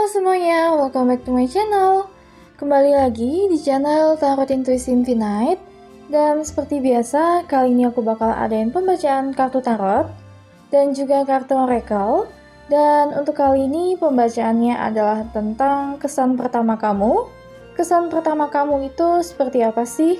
semuanya, welcome back to my channel. Kembali lagi di channel Tarot Intuisi Infinite. Dan seperti biasa, kali ini aku bakal adain pembacaan kartu tarot dan juga kartu oracle. Dan untuk kali ini pembacaannya adalah tentang kesan pertama kamu. Kesan pertama kamu itu seperti apa sih?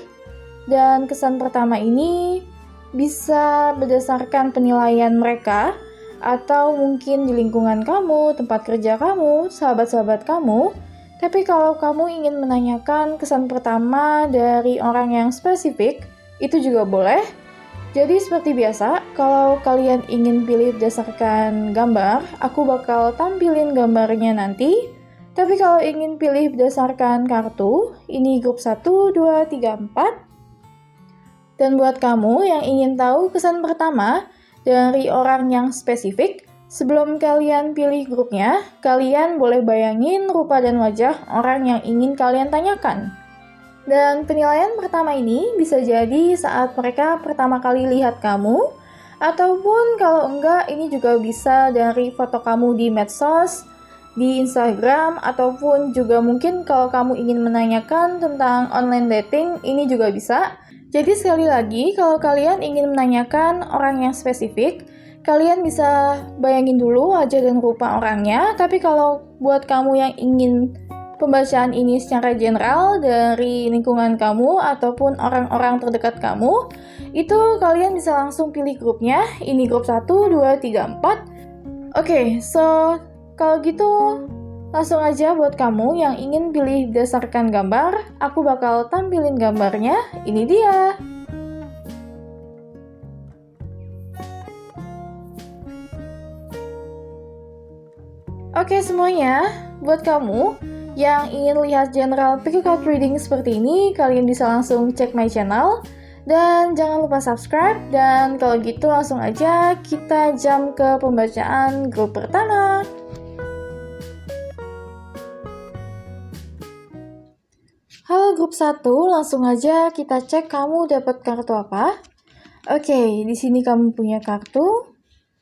Dan kesan pertama ini bisa berdasarkan penilaian mereka, atau mungkin di lingkungan kamu, tempat kerja kamu, sahabat-sahabat kamu. Tapi kalau kamu ingin menanyakan kesan pertama dari orang yang spesifik, itu juga boleh. Jadi seperti biasa, kalau kalian ingin pilih berdasarkan gambar, aku bakal tampilin gambarnya nanti. Tapi kalau ingin pilih berdasarkan kartu, ini grup 1, 2, 3, 4. Dan buat kamu yang ingin tahu kesan pertama dari orang yang spesifik, sebelum kalian pilih grupnya, kalian boleh bayangin rupa dan wajah orang yang ingin kalian tanyakan. Dan penilaian pertama ini bisa jadi saat mereka pertama kali lihat kamu, ataupun kalau enggak, ini juga bisa dari foto kamu di medsos, di Instagram, ataupun juga mungkin kalau kamu ingin menanyakan tentang online dating, ini juga bisa. Jadi sekali lagi, kalau kalian ingin menanyakan orang yang spesifik, kalian bisa bayangin dulu wajah dan rupa orangnya. Tapi kalau buat kamu yang ingin pembacaan ini secara general dari lingkungan kamu ataupun orang-orang terdekat kamu, itu kalian bisa langsung pilih grupnya. Ini grup 1, 2, 3, 4. Oke, so kalau gitu langsung aja buat kamu yang ingin pilih berdasarkan gambar, aku bakal tampilin gambarnya. Ini dia. Oke semuanya, buat kamu yang ingin lihat general pick card reading seperti ini, kalian bisa langsung cek my channel. Dan jangan lupa subscribe, dan kalau gitu langsung aja kita jump ke pembacaan grup pertama. Halo grup 1, langsung aja kita cek kamu dapat kartu apa. Oke, di sini kamu punya kartu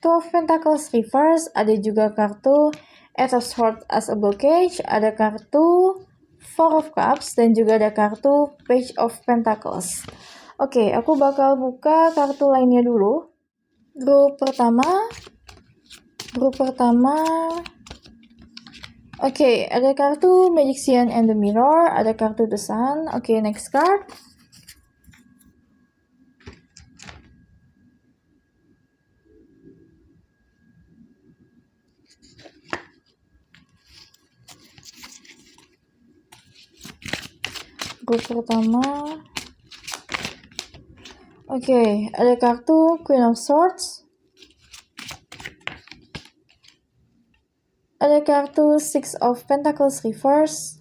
Two of Pentacles Reverse, ada juga kartu Eight of Swords as a blockage, ada kartu Four of Cups, dan juga ada kartu Page of Pentacles. Oke, aku bakal buka kartu lainnya dulu. Grup pertama. Oke, ada kartu Magician and the Mirror, ada kartu The Sun. Oke, next card. Grup pertama. Oke, ada kartu Queen of Swords. Ada kartu Six of Pentacles Reverse.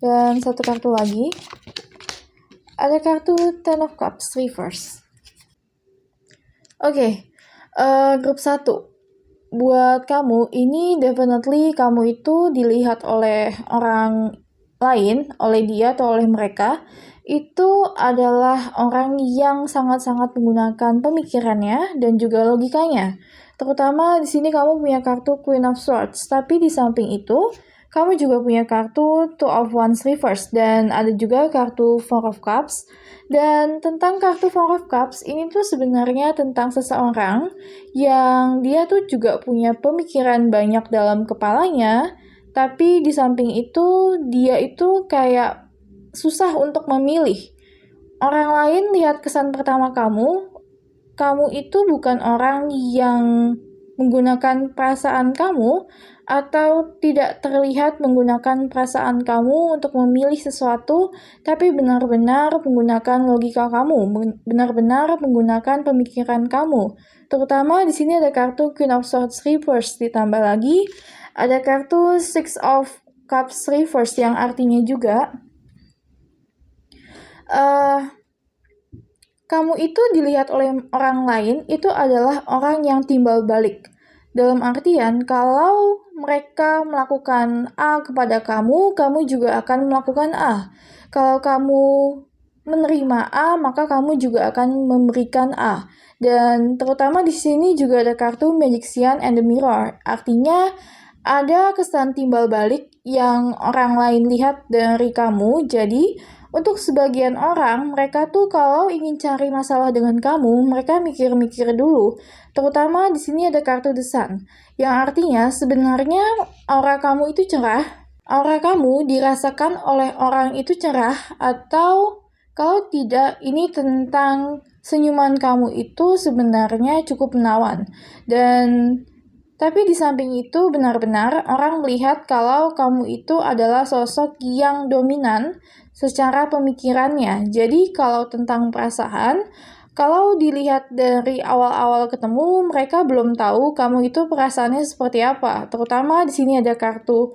Dan satu kartu lagi. Ada kartu Ten of Cups Reverse. Oke, grup 1. Buat kamu, ini definitely kamu itu dilihat oleh orang lain, oleh dia atau oleh mereka. Itu adalah orang yang sangat-sangat menggunakan pemikirannya dan juga logikanya. Terutama di sini kamu punya kartu Queen of Swords, tapi di samping itu kamu juga punya kartu Two of Wands Reverse dan ada juga kartu Four of Cups. Dan tentang kartu Four of Cups ini tuh sebenarnya tentang seseorang yang dia tuh juga punya pemikiran banyak dalam kepalanya, tapi di samping itu dia itu kayak susah untuk memilih. Orang lain lihat kesan pertama kamu itu bukan orang yang menggunakan perasaan kamu atau tidak terlihat menggunakan perasaan kamu untuk memilih sesuatu, tapi benar-benar menggunakan logika kamu, benar-benar menggunakan pemikiran kamu. Terutama di sini ada kartu Queen of Swords Reverse, ditambah lagi ada kartu Six of Cups Reverse yang artinya juga kamu itu dilihat oleh orang lain itu adalah orang yang timbal balik. Dalam artian, kalau mereka melakukan A kepada kamu, kamu juga akan melakukan A. Kalau kamu menerima A, maka kamu juga akan memberikan A. Dan terutama di sini juga ada kartu Magician and the Mirror. Artinya, ada kesan timbal balik yang orang lain lihat dari kamu. Jadi, untuk sebagian orang, mereka tuh kalau ingin cari masalah dengan kamu, mereka mikir-mikir dulu. Terutama di sini ada kartu The Sun, yang artinya sebenarnya aura kamu itu cerah. Aura kamu dirasakan oleh orang itu cerah, atau kalau tidak, ini tentang senyuman kamu itu sebenarnya cukup menawan. Tapi di samping itu benar-benar orang melihat kalau kamu itu adalah sosok yang dominan secara pemikirannya. Jadi kalau tentang perasaan, kalau dilihat dari awal-awal ketemu, mereka belum tahu kamu itu perasaannya seperti apa. Terutama di sini ada kartu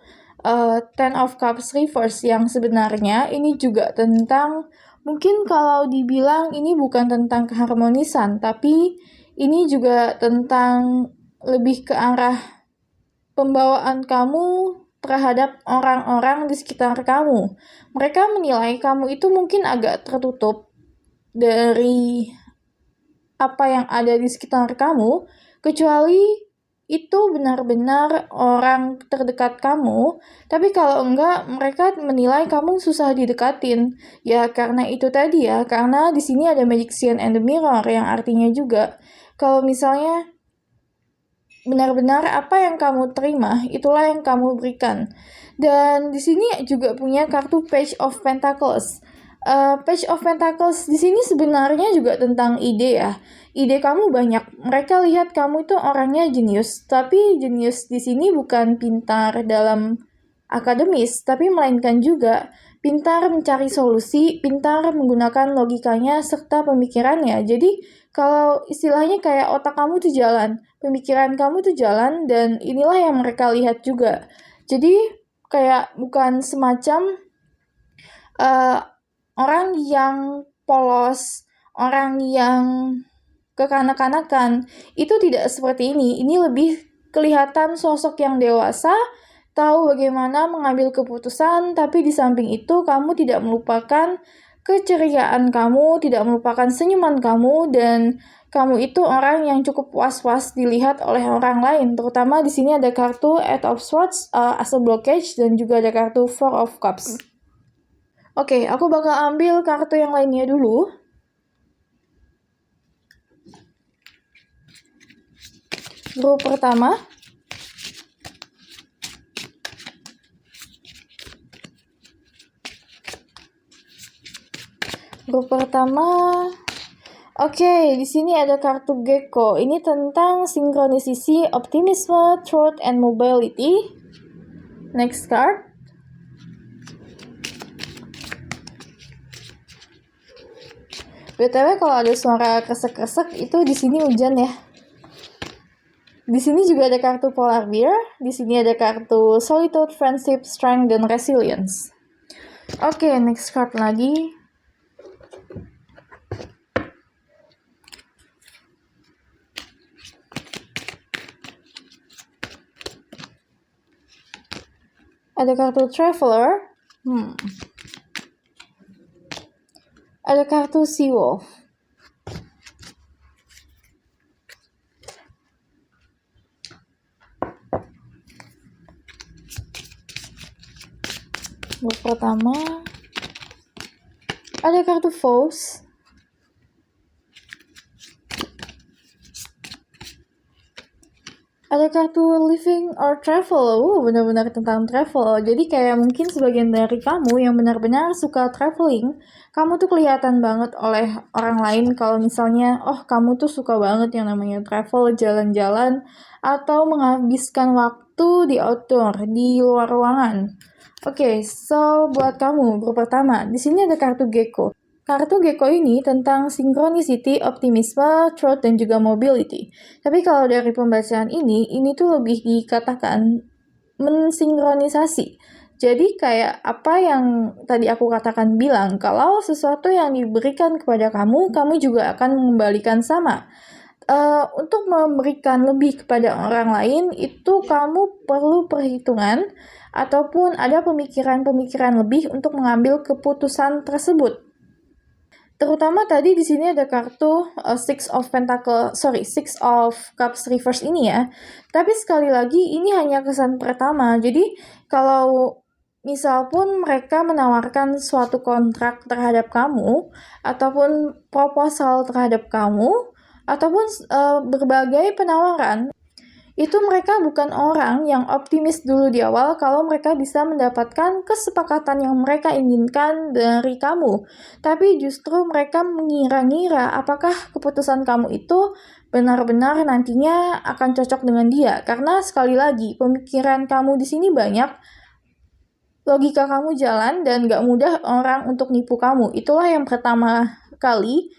Ten of Cups Reverse yang sebenarnya ini juga tentang, mungkin kalau dibilang ini bukan tentang keharmonisan, tapi ini juga tentang lebih ke arah pembawaan kamu terhadap orang-orang di sekitar kamu. Mereka menilai kamu itu mungkin agak tertutup dari apa yang ada di sekitar kamu, kecuali itu benar-benar orang terdekat kamu. Tapi kalau enggak, mereka menilai kamu susah didekatin. Ya karena itu tadi ya, karena di sini ada Magician and the Mirror yang artinya juga kalau misalnya benar-benar apa yang kamu terima, itulah yang kamu berikan. Dan di sini juga punya kartu Page of Pentacles. Page of Pentacles di sini sebenarnya juga tentang ide ya. Ide kamu banyak. Mereka lihat kamu itu orangnya jenius, tapi jenius di sini bukan pintar dalam akademis, tapi melainkan juga pintar mencari solusi, pintar menggunakan logikanya serta pemikirannya. Jadi kalau istilahnya kayak otak kamu tuh jalan, pemikiran kamu tuh jalan, dan inilah yang mereka lihat juga. Jadi kayak bukan semacam orang yang polos, orang yang kekanak-kanakan. Itu tidak seperti ini. Ini lebih kelihatan sosok yang dewasa, tahu bagaimana mengambil keputusan, tapi di samping itu kamu tidak melupakan keceriaan kamu, tidak melupakan senyuman kamu, dan kamu itu orang yang cukup was-was dilihat oleh orang lain. Terutama di sini ada kartu Eight of Swords as a blockage, dan juga ada kartu Four of Cups. Oke, aku bakal ambil kartu yang lainnya dulu. Grup pertama. Grup pertama. Oke, di sini ada kartu Gecko. Ini tentang sinkronisasi, optimisme, truth, and mobility. Next card. BTW kalau ada suara kresek-kresek itu di sini hujan ya. Di sini juga ada kartu Polar Bear. Di sini ada kartu Solitude, Friendship, Strength, dan Resilience. Oke, next card lagi. Ada kartu Traveler. Ada kartu Sea Wolf. Grup pertama. Ada kartu Foes. Ada kartu Living or Travel. Benar-benar tentang travel. Jadi kayak mungkin sebagian dari kamu yang benar-benar suka traveling, kamu tuh kelihatan banget oleh orang lain kalau misalnya, oh kamu tuh suka banget yang namanya travel, jalan-jalan, atau menghabiskan waktu di outdoor, di luar ruangan. Oke, so buat kamu, grup pertama, di sini ada kartu Gecko. Kartu Gecko ini tentang synchronicity, optimisme, truth, dan juga mobility. Tapi kalau dari pembacaan ini tuh lebih dikatakan mensinkronisasi. Jadi kayak apa yang tadi aku katakan bilang, kalau sesuatu yang diberikan kepada kamu juga akan mengembalikan sama. Untuk memberikan lebih kepada orang lain, itu kamu perlu perhitungan, ataupun ada pemikiran-pemikiran lebih untuk mengambil keputusan tersebut. Terutama tadi di sini ada kartu Six of Cups reverse ini ya. Tapi sekali lagi ini hanya kesan pertama. Jadi kalau misal pun mereka menawarkan suatu kontrak terhadap kamu ataupun proposal terhadap kamu ataupun berbagai penawaran, itu mereka bukan orang yang optimis dulu di awal kalau mereka bisa mendapatkan kesepakatan yang mereka inginkan dari kamu. Tapi justru mereka mengira-ngira apakah keputusan kamu itu benar-benar nantinya akan cocok dengan dia. Karena sekali lagi, pemikiran kamu di sini banyak, logika kamu jalan, dan gak mudah orang untuk nipu kamu. Itulah yang pertama kali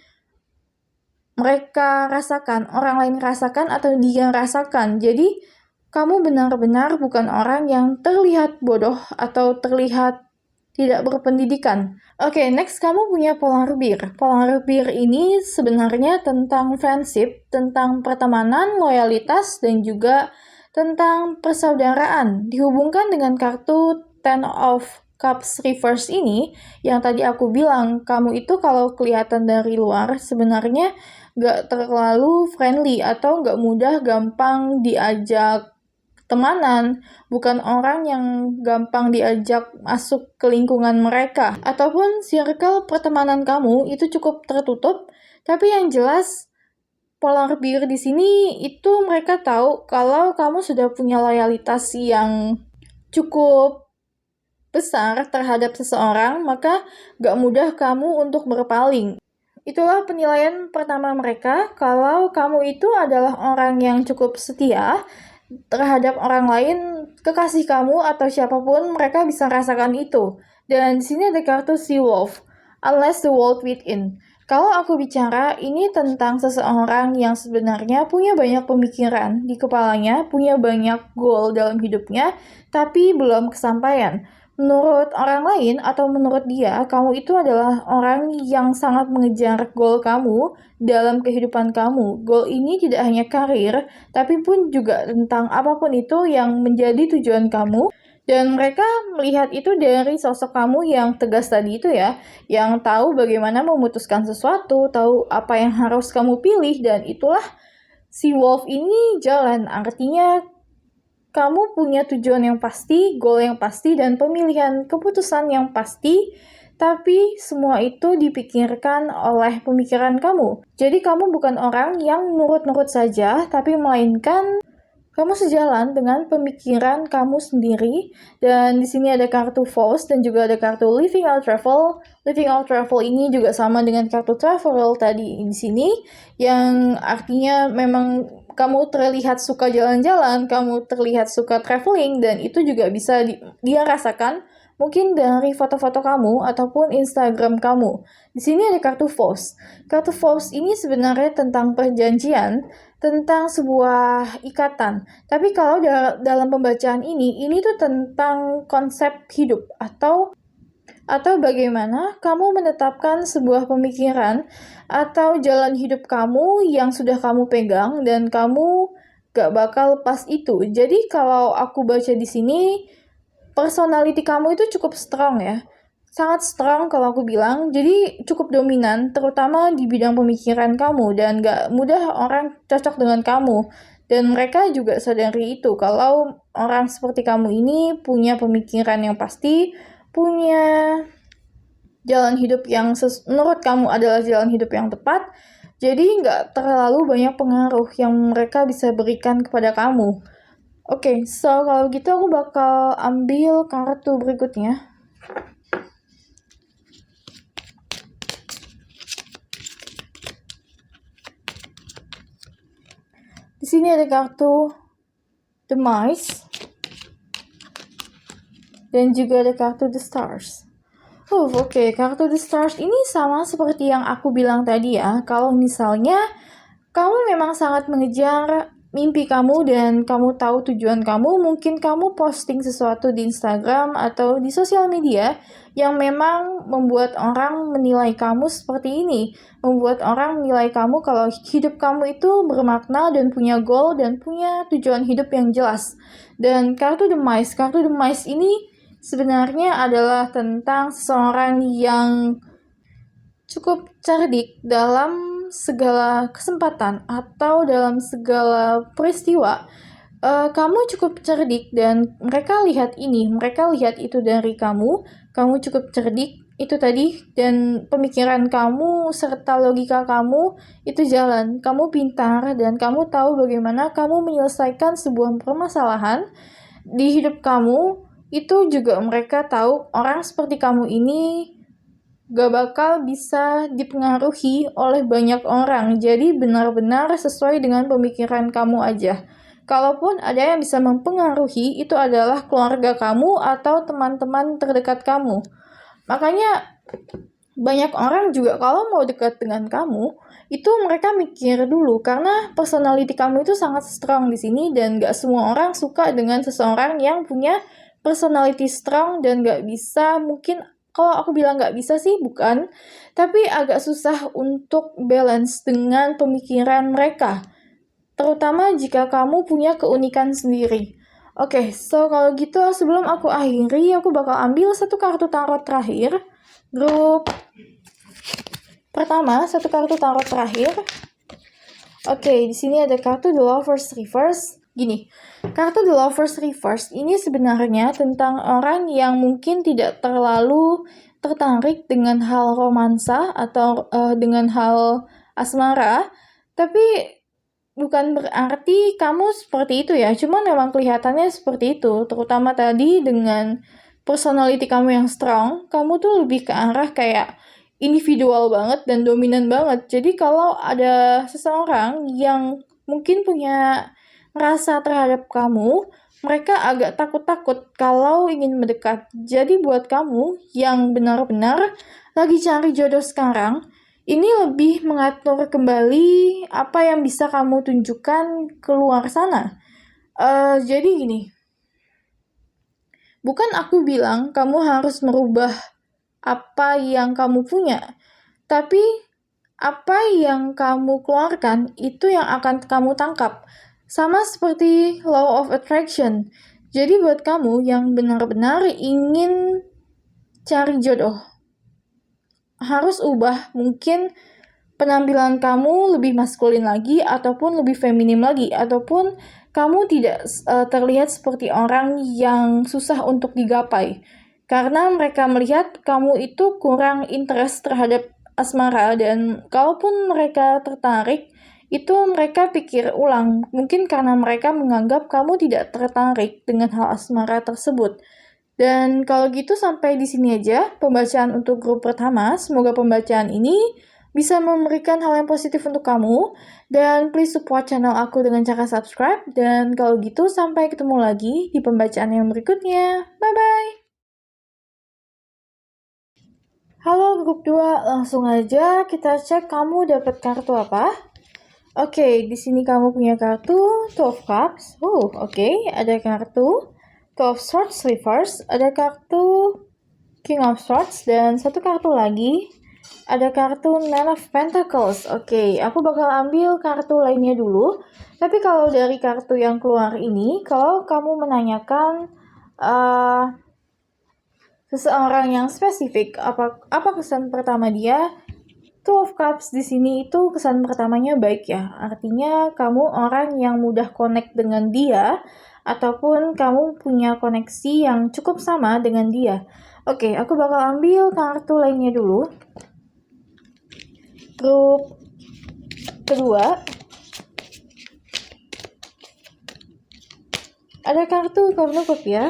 mereka rasakan, orang lain rasakan atau dia rasakan. Jadi, kamu benar-benar bukan orang yang terlihat bodoh atau terlihat tidak berpendidikan. Oke, next kamu punya Polar Bear. Polar Bear ini sebenarnya tentang friendship, tentang pertemanan, loyalitas, dan juga tentang persaudaraan. Dihubungkan dengan kartu Ten of Cups reverse ini, yang tadi aku bilang, kamu itu kalau kelihatan dari luar sebenarnya gak terlalu friendly atau gak mudah gampang diajak temanan, bukan orang yang gampang diajak masuk ke lingkungan mereka, ataupun circle pertemanan kamu itu cukup tertutup. Tapi yang jelas Polar Bear di sini itu mereka tahu kalau kamu sudah punya loyalitas yang cukup besar terhadap seseorang, maka gak mudah kamu untuk berpaling. Itulah penilaian pertama mereka, kalau kamu itu adalah orang yang cukup setia terhadap orang lain, kekasih kamu atau siapapun, mereka bisa rasakan itu. Dan di sini ada kartu Sea Wolf, Unless the World Within. Kalau aku bicara, ini tentang seseorang yang sebenarnya punya banyak pemikiran di kepalanya, punya banyak goal dalam hidupnya, tapi belum kesampaian. Menurut orang lain atau menurut dia, kamu itu adalah orang yang sangat mengejar goal kamu dalam kehidupan kamu. Goal ini tidak hanya karir, tapi pun juga tentang apapun itu yang menjadi tujuan kamu. Dan mereka melihat itu dari sosok kamu yang tegas tadi itu ya, yang tahu bagaimana memutuskan sesuatu, tahu apa yang harus kamu pilih, dan itulah si Wolf ini jalan. Artinya kamu punya tujuan yang pasti, goal yang pasti, dan pemilihan keputusan yang pasti, tapi semua itu dipikirkan oleh pemikiran kamu. Jadi kamu bukan orang yang nurut-nurut saja, tapi melainkan kamu sejalan dengan pemikiran kamu sendiri. Dan di sini ada kartu Force dan juga ada kartu Living Out Travel. Living Out Travel ini juga sama dengan kartu Travel tadi di sini, yang artinya memang kamu terlihat suka jalan-jalan, kamu terlihat suka traveling, dan itu juga bisa dia rasakan mungkin dari foto-foto kamu ataupun Instagram kamu. Di sini ada kartu Force. Kartu Force ini sebenarnya tentang perjanjian, tentang sebuah ikatan. Tapi kalau dalam pembacaan ini tuh tentang konsep hidup atau bagaimana kamu menetapkan sebuah pemikiran atau jalan hidup kamu yang sudah kamu pegang dan kamu gak bakal lepas itu. Jadi kalau aku baca di sini, personality kamu itu cukup strong ya. Sangat strong kalau aku bilang, jadi cukup dominan, terutama di bidang pemikiran kamu, dan gak mudah orang cocok dengan kamu. Dan mereka juga sadari itu, kalau orang seperti kamu ini punya pemikiran yang pasti, punya jalan hidup yang menurut kamu adalah jalan hidup yang tepat, jadi gak terlalu banyak pengaruh yang mereka bisa berikan kepada kamu. Oke, so kalau gitu aku bakal ambil kartu berikutnya. Di sini ada kartu The Mice dan juga ada kartu The Stars. Oke, kartu The Stars ini sama seperti yang aku bilang tadi ya. Kalau misalnya kamu memang sangat mengejar mimpi kamu dan kamu tahu tujuan kamu, mungkin kamu posting sesuatu di Instagram atau di sosial media yang memang membuat orang menilai kamu seperti ini. Membuat orang menilai kamu kalau hidup kamu itu bermakna dan punya goal dan punya tujuan hidup yang jelas. Dan kartu The Mice ini sebenarnya adalah tentang seseorang yang cukup cerdik dalam segala kesempatan atau dalam segala peristiwa. Kamu cukup cerdik dan mereka lihat ini, mereka lihat itu dari kamu. Kamu cukup cerdik itu tadi, dan pemikiran kamu serta logika kamu itu jalan. Kamu pintar dan kamu tahu bagaimana kamu menyelesaikan sebuah permasalahan di hidup kamu. Itu juga mereka tahu orang seperti kamu ini gak bakal bisa dipengaruhi oleh banyak orang. Jadi benar-benar sesuai dengan pemikiran kamu aja. Kalaupun ada yang bisa mempengaruhi, itu adalah keluarga kamu atau teman-teman terdekat kamu. Makanya banyak orang juga kalau mau dekat dengan kamu, itu mereka mikir dulu, karena personality kamu itu sangat strong di sini, dan gak semua orang suka dengan seseorang yang punya personality strong dan gak bisa, mungkin kalau aku bilang gak bisa sih, bukan, tapi agak susah untuk balance dengan pemikiran mereka. Terutama jika kamu punya keunikan sendiri. Oke, so kalau gitu sebelum aku akhiri, aku bakal ambil satu kartu tarot terakhir. Grup pertama, satu kartu tarot terakhir. Oke, di sini ada kartu The Lovers Reverse. Gini, kartu The Lovers Reverse ini sebenarnya tentang orang yang mungkin tidak terlalu tertarik dengan hal romansa atau dengan hal asmara, tapi bukan berarti kamu seperti itu ya, cuman memang kelihatannya seperti itu, terutama tadi dengan personality kamu yang strong, kamu tuh lebih ke arah kayak individual banget dan dominan banget. Jadi kalau ada seseorang yang mungkin punya rasa terhadap kamu, mereka agak takut-takut kalau ingin mendekat. Jadi buat kamu yang benar-benar lagi cari jodoh sekarang, ini lebih mengatur kembali apa yang bisa kamu tunjukkan keluar sana. Jadi gini, bukan aku bilang kamu harus merubah apa yang kamu punya, tapi apa yang kamu keluarkan itu yang akan kamu tangkap. Sama seperti law of attraction. Jadi buat kamu yang benar-benar ingin cari jodoh, harus ubah mungkin penampilan kamu lebih maskulin lagi, ataupun lebih feminim lagi, ataupun kamu tidak terlihat seperti orang yang susah untuk digapai. Karena mereka melihat kamu itu kurang interest terhadap asmara, dan kalaupun mereka tertarik, itu mereka pikir ulang. Mungkin karena mereka menganggap kamu tidak tertarik dengan hal asmara tersebut. Dan kalau gitu sampai di sini aja pembacaan untuk grup pertama. Semoga pembacaan ini bisa memberikan hal yang positif untuk kamu. Dan please support channel aku dengan cara subscribe. Dan kalau gitu sampai ketemu lagi di pembacaan yang berikutnya. Bye-bye! Halo grup 2, langsung aja kita cek kamu dapat kartu apa. Oke, di sini kamu punya kartu Two of Cups. Oke, ada kartu Two of Swords Reverse, ada kartu King of Swords, dan satu kartu lagi, ada kartu Nine of Pentacles. Oke, aku bakal ambil kartu lainnya dulu. Tapi kalau dari kartu yang keluar ini, kalau kamu menanyakan seseorang yang spesifik, apa kesan pertama dia, Two of Cups di sini itu kesan pertamanya baik ya. Artinya kamu orang yang mudah connect dengan dia, ataupun kamu punya koneksi yang cukup sama dengan dia. Oke, aku bakal ambil kartu lainnya dulu. Grup kedua. Ada kartu Cornucopia ya.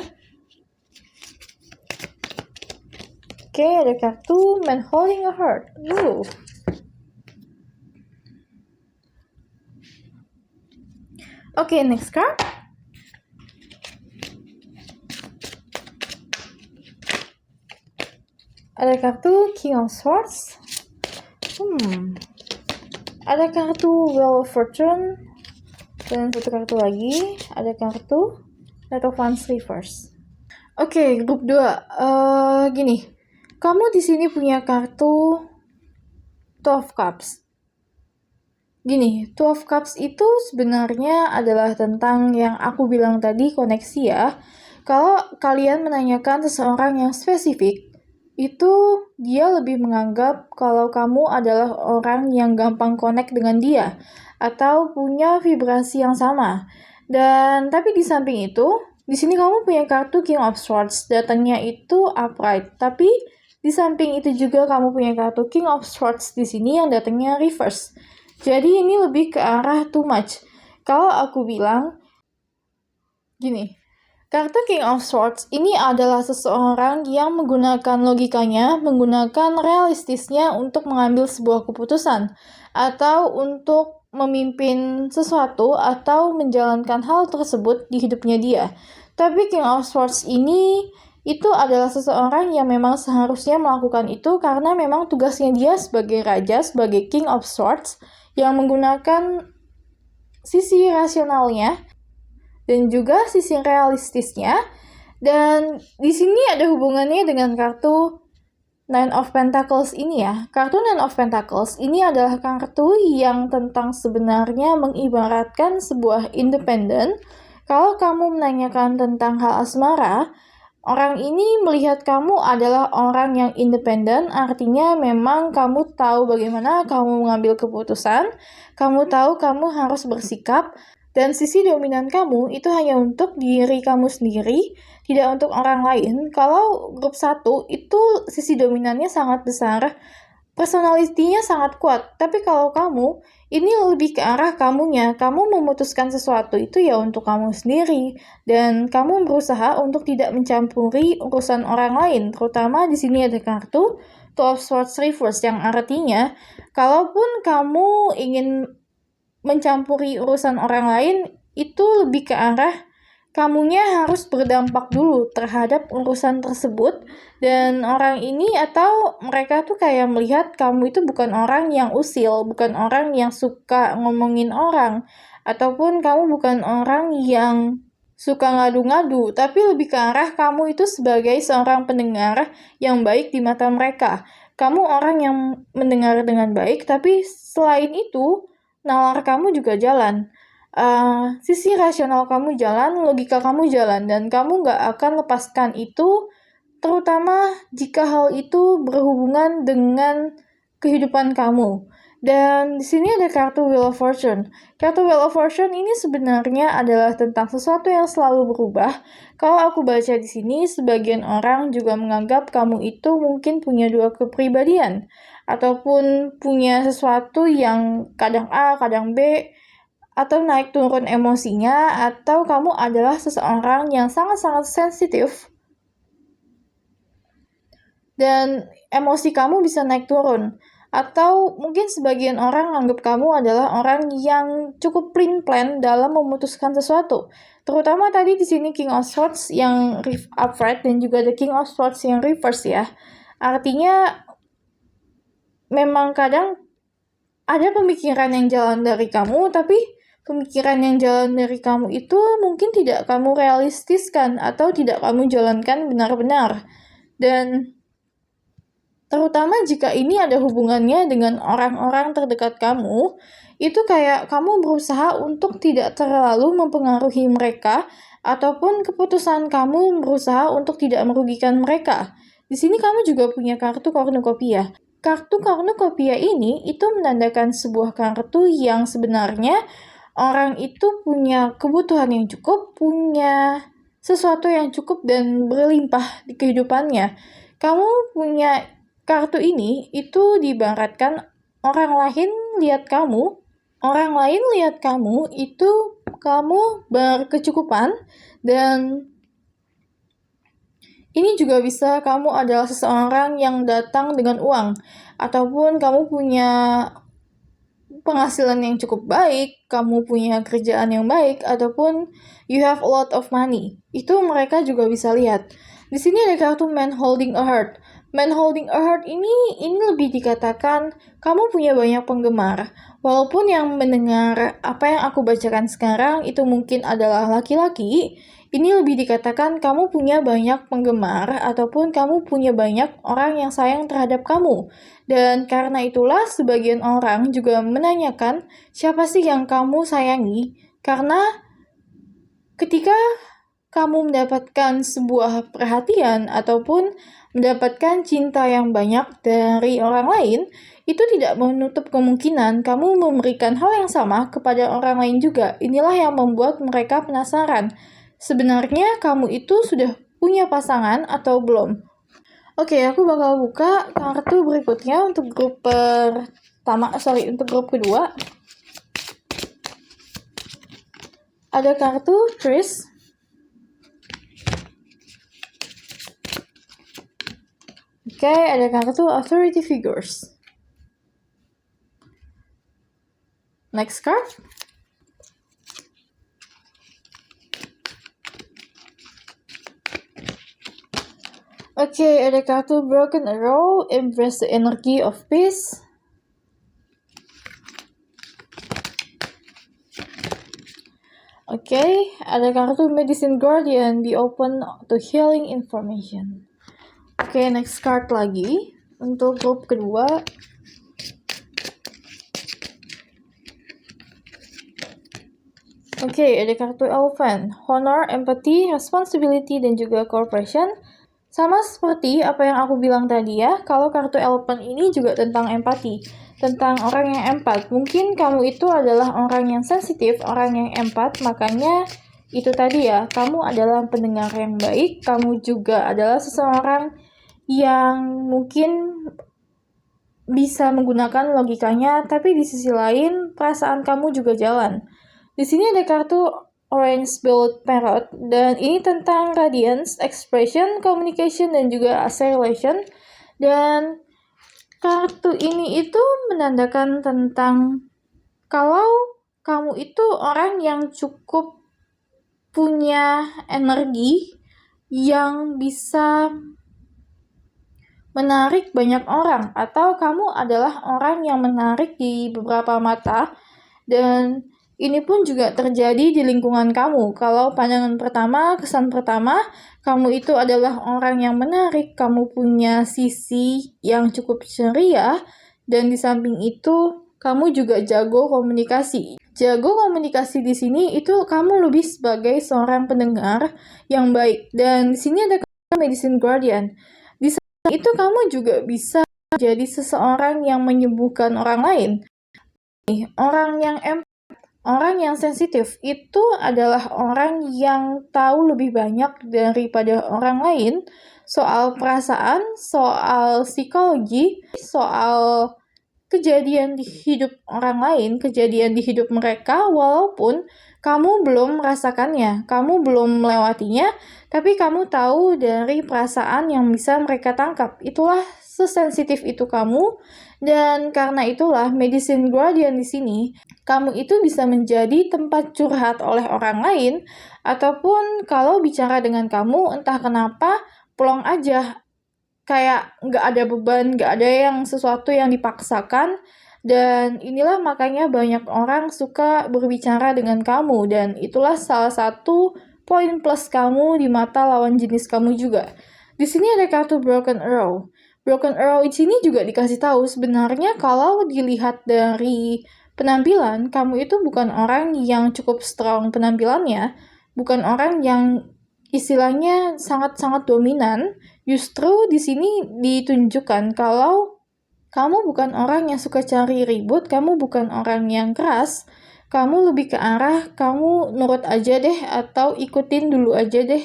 Oke, ada kartu Man Holding a Heart. Oke, next card. Ada kartu King of Swords. Ada kartu Wheel of Fortune. Dan satu kartu lagi. Ada kartu Knight of Wands Reverse. Oke, grup 2. Gini. Kamu di sini punya kartu Two of Cups. Gini, Two of Cups itu sebenarnya adalah tentang yang aku bilang tadi, koneksi ya. Kalau kalian menanyakan seseorang yang spesifik, itu dia lebih menganggap kalau kamu adalah orang yang gampang connect dengan dia atau punya vibrasi yang sama. Dan tapi di samping itu, di sini kamu punya kartu King of Swords, datangnya itu upright. Tapi di samping itu juga kamu punya kartu King of Swords di sini yang datangnya reverse. Jadi ini lebih ke arah too much. Kalau aku bilang gini, kartu King of Swords ini adalah seseorang yang menggunakan logikanya, menggunakan realistisnya untuk mengambil sebuah keputusan, atau untuk memimpin sesuatu, atau menjalankan hal tersebut di hidupnya dia. Tapi King of Swords ini, itu adalah seseorang yang memang seharusnya melakukan itu karena memang tugasnya dia sebagai raja, sebagai King of Swords, yang menggunakan sisi rasionalnya, dan juga sisi realistisnya. Dan di sini ada hubungannya dengan kartu Nine of Pentacles ini ya. Kartu Nine of Pentacles ini adalah kartu yang tentang sebenarnya mengibaratkan sebuah independen. Kalau kamu menanyakan tentang hal asmara, orang ini melihat kamu adalah orang yang independen, artinya memang kamu tahu bagaimana kamu mengambil keputusan, kamu tahu kamu harus bersikap, dan sisi dominan kamu itu hanya untuk diri kamu sendiri, tidak untuk orang lain. Kalau grup 1 itu sisi dominannya sangat besar, personalitinya sangat kuat. Tapi kalau kamu, ini lebih ke arah kamunya. Kamu memutuskan sesuatu itu ya untuk kamu sendiri. Dan kamu berusaha untuk tidak mencampuri urusan orang lain. Terutama di sini ada kartu Two of Swords Reverse yang artinya, kalaupun kamu ingin mencampuri urusan orang lain, itu lebih ke arah kamunya harus berdampak dulu terhadap urusan tersebut, dan orang ini atau mereka tuh kayak melihat kamu itu bukan orang yang usil, bukan orang yang suka ngomongin orang, ataupun kamu bukan orang yang suka ngadu-ngadu, tapi lebih ke arah kamu itu sebagai seorang pendengar yang baik di mata mereka. Kamu orang yang mendengar dengan baik, tapi selain itu, nalar kamu juga jalan. Sisi rasional kamu jalan, logika kamu jalan, dan kamu gak akan lepaskan itu, terutama jika hal itu berhubungan dengan kehidupan kamu. Dan di sini ada kartu Wheel of Fortune. Kartu Wheel of Fortune ini sebenarnya adalah tentang sesuatu yang selalu berubah. Kalau aku baca di sini, sebagian orang juga menganggap kamu itu mungkin punya dua kepribadian, ataupun punya sesuatu yang kadang A, kadang B, atau naik turun emosinya, atau kamu adalah seseorang yang sangat-sangat sensitif dan emosi kamu bisa naik turun. Atau mungkin sebagian orang anggap kamu adalah orang yang cukup plan dalam memutuskan sesuatu. Terutama tadi di sini King of Swords yang upright dan juga the King of Swords yang reverse ya. Artinya memang kadang ada pemikiran yang jalan dari kamu, tapi pemikiran yang jalan dari kamu itu mungkin tidak kamu realistiskan atau tidak kamu jalankan benar-benar. Dan terutama jika ini ada hubungannya dengan orang-orang terdekat kamu, itu kayak kamu berusaha untuk tidak terlalu mempengaruhi mereka, ataupun keputusan kamu berusaha untuk tidak merugikan mereka. Di sini kamu juga punya kartu cornucopia. Kartu cornucopia ini itu menandakan sebuah kartu yang sebenarnya orang itu punya kebutuhan yang cukup, punya sesuatu yang cukup dan berlimpah di kehidupannya. Kamu punya kartu ini itu diibaratkan orang lain lihat kamu itu kamu berkecukupan, dan ini juga bisa kamu adalah seseorang yang datang dengan uang, ataupun kamu punya penghasilan yang cukup baik, kamu punya kerjaan yang baik, ataupun you have a lot of money. Itu mereka juga bisa lihat. Di sini ada kartu Man Holding a Heart. Man Holding a Heart ini lebih dikatakan kamu punya banyak penggemar. Walaupun yang mendengar apa yang aku bacakan sekarang itu mungkin adalah laki-laki, ini lebih dikatakan kamu punya banyak penggemar ataupun kamu punya banyak orang yang sayang terhadap kamu. Dan karena itulah sebagian orang juga menanyakan siapa sih yang kamu sayangi, karena ketika kamu mendapatkan sebuah perhatian ataupun mendapatkan cinta yang banyak dari orang lain, itu tidak menutup kemungkinan kamu memberikan hal yang sama kepada orang lain juga. Inilah yang membuat mereka penasaran. Sebenarnya kamu itu sudah punya pasangan atau belum? Oke, aku bakal buka kartu berikutnya untuk grup untuk grup kedua. Ada kartu Tris. Oke, ada kartu Authority Figures. Next card. Oke, ada kartu Broken Arrow, Embrace the Energy of Peace. Oke, ada kartu Medicine Guardian, Be Open to Healing Information. Oke, next card lagi untuk grup kedua. Oke, ada kartu Elephant, Honor, Empathy, Responsibility, dan juga Cooperation. Sama seperti apa yang aku bilang tadi ya, kalau kartu Elephant ini juga tentang empati, tentang orang yang empat. Mungkin kamu itu adalah orang yang sensitif, orang yang empat, makanya itu tadi ya, kamu adalah pendengar yang baik, kamu juga adalah seseorang yang mungkin bisa menggunakan logikanya, tapi di sisi lain perasaan kamu juga jalan. Di sini ada kartu Orange-Billed Parrot, dan ini tentang radiance, expression, communication, dan juga acceleration. Dan kartu ini itu menandakan tentang kalau kamu itu orang yang cukup punya energi yang bisa menarik banyak orang, atau kamu adalah orang yang menarik di beberapa mata, dan ini pun juga terjadi di lingkungan kamu. Kalau pandangan pertama, kesan pertama, kamu itu adalah orang yang menarik, kamu punya sisi yang cukup ceria, dan di samping itu, kamu juga jago komunikasi. Jago komunikasi di sini itu kamu lebih sebagai seorang pendengar yang baik. Dan di sini ada Medicine Guardian. Di sana itu kamu juga bisa jadi seseorang yang menyembuhkan orang lain. Orang yang sensitif itu adalah orang yang tahu lebih banyak daripada orang lain soal perasaan, soal psikologi, soal kejadian di hidup orang lain, kejadian di hidup mereka, walaupun kamu belum merasakannya, kamu belum melewatinya, tapi kamu tahu dari perasaan yang bisa mereka tangkap. Itulah sesensitif itu kamu, dan karena itulah Medicine Guardian di sini, kamu itu bisa menjadi tempat curhat oleh orang lain, ataupun kalau bicara dengan kamu, entah kenapa, plong aja. Kayak nggak ada beban, nggak ada yang sesuatu yang dipaksakan, dan inilah makanya banyak orang suka berbicara dengan kamu, dan itulah salah satu poin plus kamu di mata lawan jenis kamu juga. Di sini ada kartu Broken Arrow. Broken Arrow di sini juga dikasih tahu sebenarnya kalau dilihat dari penampilan, kamu itu bukan orang yang cukup strong penampilannya, bukan orang yang istilahnya sangat-sangat dominan. Justru di sini ditunjukkan kalau kamu bukan orang yang suka cari ribut, kamu bukan orang yang keras, kamu lebih ke arah kamu nurut aja deh atau ikutin dulu aja deh.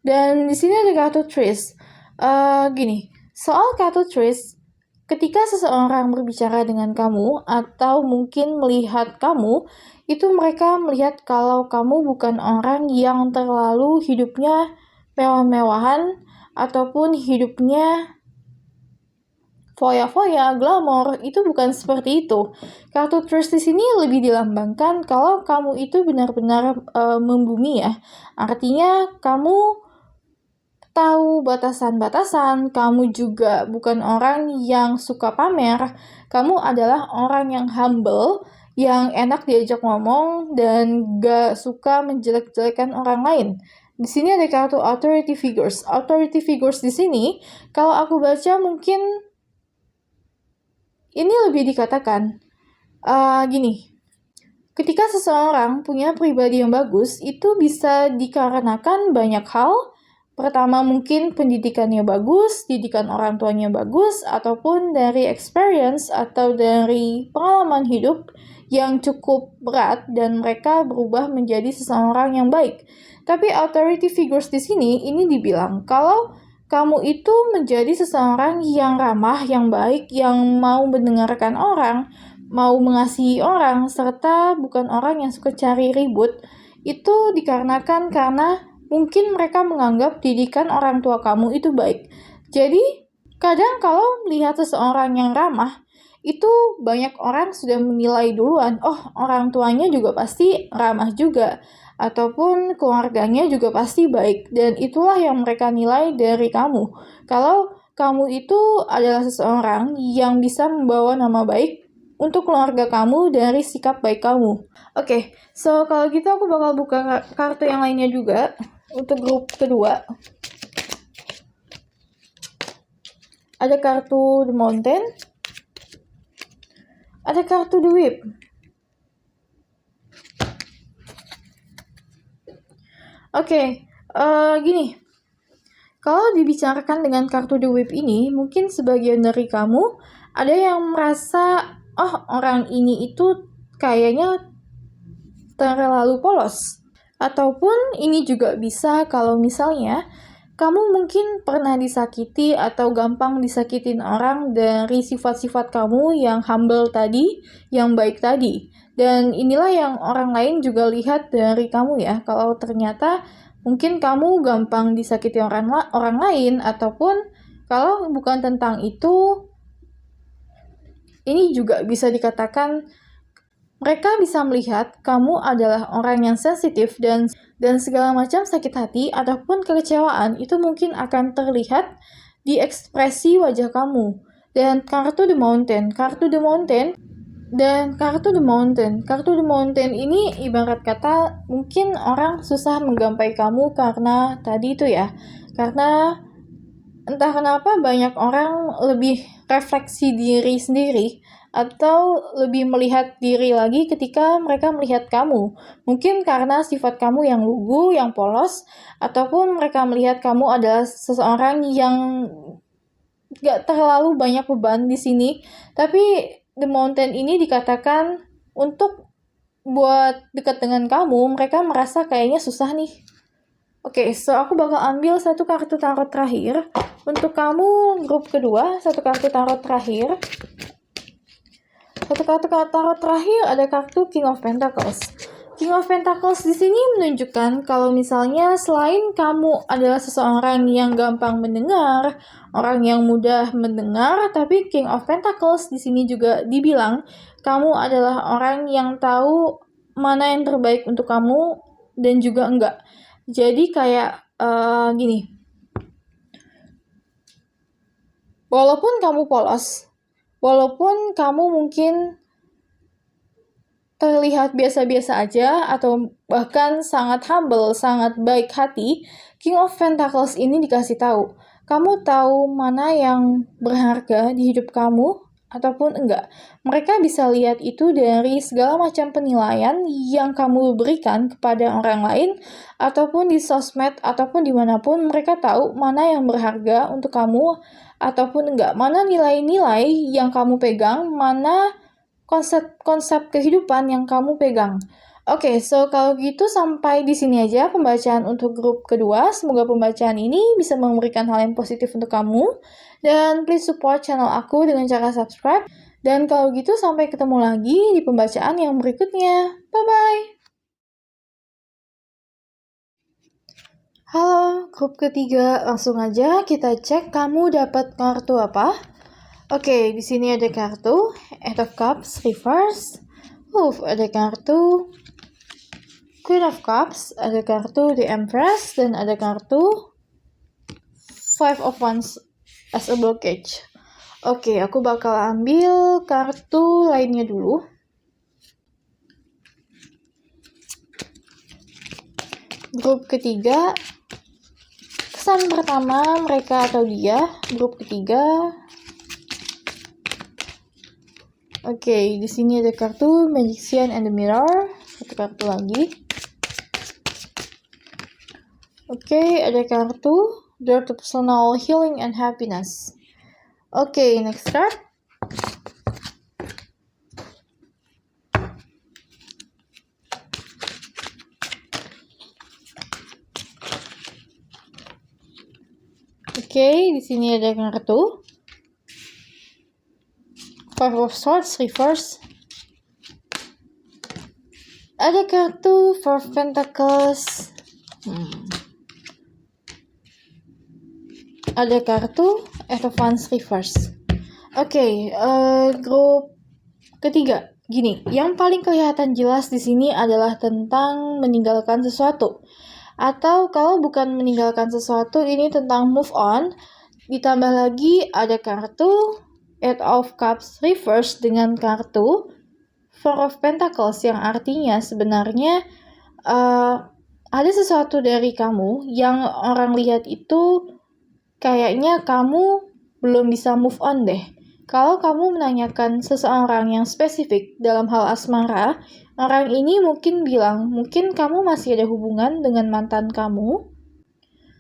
Dan di sini ada kartu Tris. Gini, soal kartu Tris, ketika seseorang berbicara dengan kamu atau mungkin melihat kamu, itu mereka melihat kalau kamu bukan orang yang terlalu hidupnya mewah-mewahan ataupun hidupnya foya-foya, glamor, itu bukan seperti itu. Kartu Tris di sini lebih dilambangkan kalau kamu itu benar-benar membumi ya. Artinya kamu tahu batasan-batasan, kamu juga bukan orang yang suka pamer, kamu adalah orang yang humble, yang enak diajak ngomong, dan gak suka menjelek-jelekan orang lain. Di sini ada kartu Authority Figures. Authority Figures di sini, kalau aku baca mungkin ini lebih dikatakan, gini, Ketika seseorang punya pribadi yang bagus, itu bisa dikarenakan banyak hal. Pertama mungkin pendidikannya bagus, didikan orang tuanya bagus, ataupun dari experience atau dari pengalaman hidup yang cukup berat dan mereka berubah menjadi seseorang yang baik. Tapi authority figures di sini ini dibilang kalau kamu itu menjadi seseorang yang ramah, yang baik, yang mau mendengarkan orang, mau mengasihi orang, serta bukan orang yang suka cari ribut, itu dikarenakan karena mungkin mereka menganggap didikan orang tua kamu itu baik. Jadi, kadang kalau melihat seseorang yang ramah, itu banyak orang sudah menilai duluan, oh orang tuanya juga pasti ramah juga, ataupun keluarganya juga pasti baik, dan itulah yang mereka nilai dari kamu. Kalau kamu itu adalah seseorang yang bisa membawa nama baik untuk keluarga kamu dari sikap baik kamu. Oke, so kalau gitu aku bakal buka kartu yang lainnya juga untuk grup kedua. Ada kartu The Mountain, ada kartu The Whip. Oke, gini. Kalau dibicarakan dengan kartu The Whip ini, mungkin sebagian dari kamu ada yang merasa, oh orang ini itu kayaknya terlalu polos. Ataupun ini juga bisa kalau misalnya kamu mungkin pernah disakiti atau gampang disakitin orang dari sifat-sifat kamu yang humble tadi, yang baik tadi. Dan inilah yang orang lain juga lihat dari kamu ya, kalau ternyata mungkin kamu gampang disakiti orang lain, ataupun kalau bukan tentang itu, ini juga bisa dikatakan mereka bisa melihat kamu adalah orang yang sensitif dan segala macam sakit hati ataupun kekecewaan itu mungkin akan terlihat di ekspresi wajah kamu. Dan kartu The Mountain ini ibarat kata mungkin orang susah menggapai kamu karena tadi itu ya. Karena entah kenapa banyak orang lebih refleksi diri sendiri atau lebih melihat diri lagi ketika mereka melihat kamu. Mungkin karena sifat kamu yang lugu, yang polos, ataupun mereka melihat kamu adalah seseorang yang gak terlalu banyak beban di sini. Tapi The Mountain ini dikatakan untuk buat dekat dengan kamu, mereka merasa kayaknya susah nih. Oke, so aku bakal ambil satu kartu tarot terakhir. Untuk kamu grup kedua, satu kartu tarot terakhir. Satu kartu tarot terakhir ada kartu King of Pentacles. King of Pentacles di sini menunjukkan kalau misalnya selain kamu adalah seseorang yang gampang mendengar, orang yang mudah mendengar, tapi King of Pentacles di sini juga dibilang kamu adalah orang yang tahu mana yang terbaik untuk kamu dan juga enggak. Jadi kayak gini. Walaupun kamu polos, walaupun kamu mungkin terlihat biasa-biasa aja atau bahkan sangat humble, sangat baik hati, King of Pentacles ini dikasih tahu. Kamu tahu mana yang berharga di hidup kamu ataupun enggak. Mereka bisa lihat itu dari segala macam penilaian yang kamu berikan kepada orang lain ataupun di sosmed ataupun dimanapun mereka tahu mana yang berharga untuk kamu ataupun enggak. Mana nilai-nilai yang kamu pegang, mana konsep-konsep kehidupan yang kamu pegang. Oke, so kalau gitu sampai di sini aja pembacaan untuk grup kedua. Semoga pembacaan ini bisa memberikan hal yang positif untuk kamu. Dan please support channel aku dengan cara subscribe. Dan kalau gitu sampai ketemu lagi di pembacaan yang berikutnya. Bye-bye! Halo, grup ketiga. Langsung aja kita cek kamu dapat kartu apa. Oke, di sini ada kartu Eight of Cups Reverse. Ada kartu Queen of Cups, ada kartu The Empress, dan ada kartu Five of Wands as a blockage. Oke, aku bakal ambil kartu lainnya dulu. Grup ketiga, kesan pertama mereka atau dia, grup ketiga. Oke, di sini ada kartu Magician and the Mirror, satu kartu lagi. Oke, ada kartu Door to Personal Healing and Happiness. Oke, next card. Oke, di sini ada kartu Five of Swords reverse. Ada kartu Four of Pentacles. Ada kartu Eight of Wands reverse. Oke, grup ketiga. Gini, yang paling kelihatan jelas di sini adalah tentang meninggalkan sesuatu. Atau kalau bukan meninggalkan sesuatu, ini tentang move on. Ditambah lagi ada kartu Eight of Cups reverse dengan kartu Four of Pentacles, yang artinya sebenarnya ada sesuatu dari kamu yang orang lihat itu kayaknya kamu belum bisa move on deh. Kalau kamu menanyakan seseorang yang spesifik dalam hal asmara, orang ini mungkin bilang, mungkin kamu masih ada hubungan dengan mantan kamu.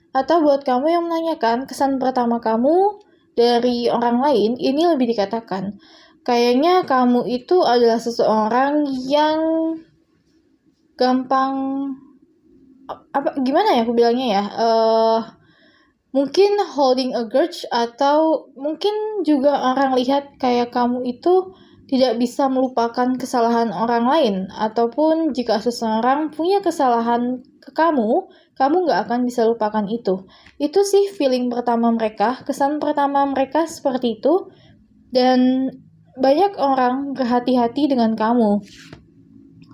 Atau buat kamu yang menanyakan kesan pertama kamu dari orang lain, ini lebih dikatakan, kayaknya kamu itu adalah seseorang yang gampang, gimana ya aku bilangnya ya, mungkin holding a grudge, atau mungkin juga orang lihat kayak kamu itu tidak bisa melupakan kesalahan orang lain, ataupun jika seseorang punya kesalahan ke kamu nggak akan bisa lupakan itu. Itu sih feeling pertama mereka, kesan pertama mereka seperti itu, dan banyak orang berhati-hati dengan kamu.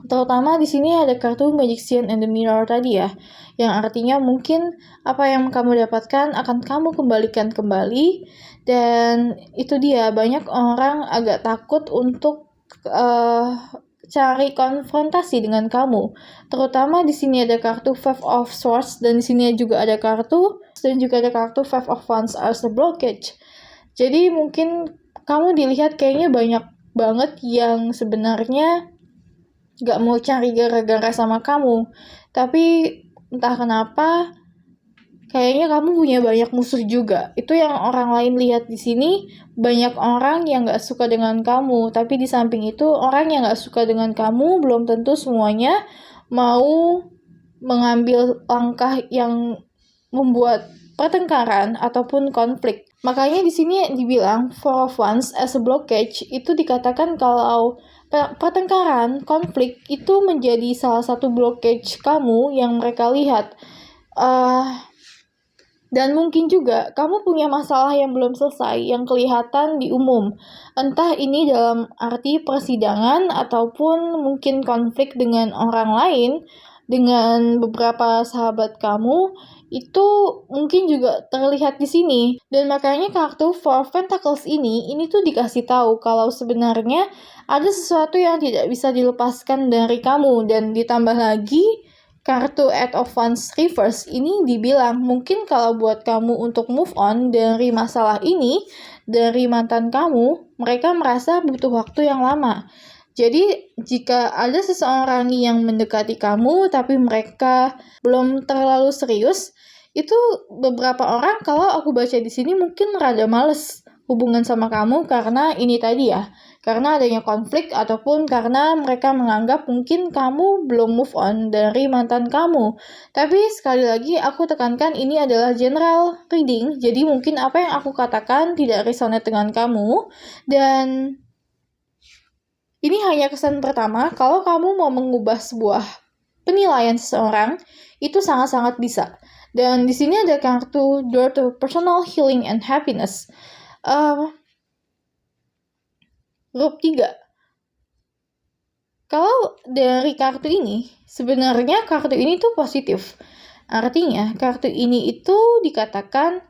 Terutama di sini ada kartu Magician and the Mirror tadi ya, yang artinya mungkin apa yang kamu dapatkan akan kamu kembalikan kembali, dan itu dia, banyak orang agak takut untuk cari konfrontasi dengan kamu. Terutama di sini ada kartu Five of Swords, dan di sini juga ada kartu, dan juga ada kartu Five of Wands as a blockage. Jadi mungkin kamu dilihat kayaknya banyak banget yang sebenarnya gak mau cari gara-gara sama kamu, tapi entah kenapa kayaknya kamu punya banyak musuh juga. Itu yang orang lain lihat di sini, banyak orang yang gak suka dengan kamu, tapi di samping itu orang yang gak suka dengan kamu belum tentu semuanya mau mengambil langkah yang membuat pertengkaran ataupun konflik. Makanya di sini dibilang Four of Wands as a blockage, itu dikatakan kalau pertengkaran, konflik itu menjadi salah satu blockage kamu yang mereka lihat. Dan mungkin juga kamu punya masalah yang belum selesai, yang kelihatan di umum. Entah ini dalam arti persidangan, ataupun mungkin konflik dengan orang lain, dengan beberapa sahabat kamu, itu mungkin juga terlihat di sini. Dan makanya kartu Four of Pentacles ini tuh dikasih tahu kalau sebenarnya ada sesuatu yang tidak bisa dilepaskan dari kamu. Dan ditambah lagi kartu Eight of Wands reverse ini dibilang mungkin kalau buat kamu untuk move on dari masalah ini, dari mantan kamu, mereka merasa butuh waktu yang lama. Jadi jika ada seseorang yang mendekati kamu tapi mereka belum terlalu serius, itu beberapa orang kalau aku baca di sini mungkin rada males hubungan sama kamu karena ini tadi ya, karena adanya konflik, ataupun karena mereka menganggap mungkin kamu belum move on dari mantan kamu. Tapi sekali lagi aku tekankan ini adalah general reading, jadi mungkin apa yang aku katakan tidak resonate dengan kamu, dan ini hanya kesan pertama. Kalau kamu mau mengubah sebuah penilaian seseorang, itu sangat-sangat bisa. Dan di sini ada kartu Door to Personal Healing and Happiness. Grup 3. Kalau dari kartu ini, sebenarnya kartu ini tuh positif. Artinya, kartu ini itu dikatakan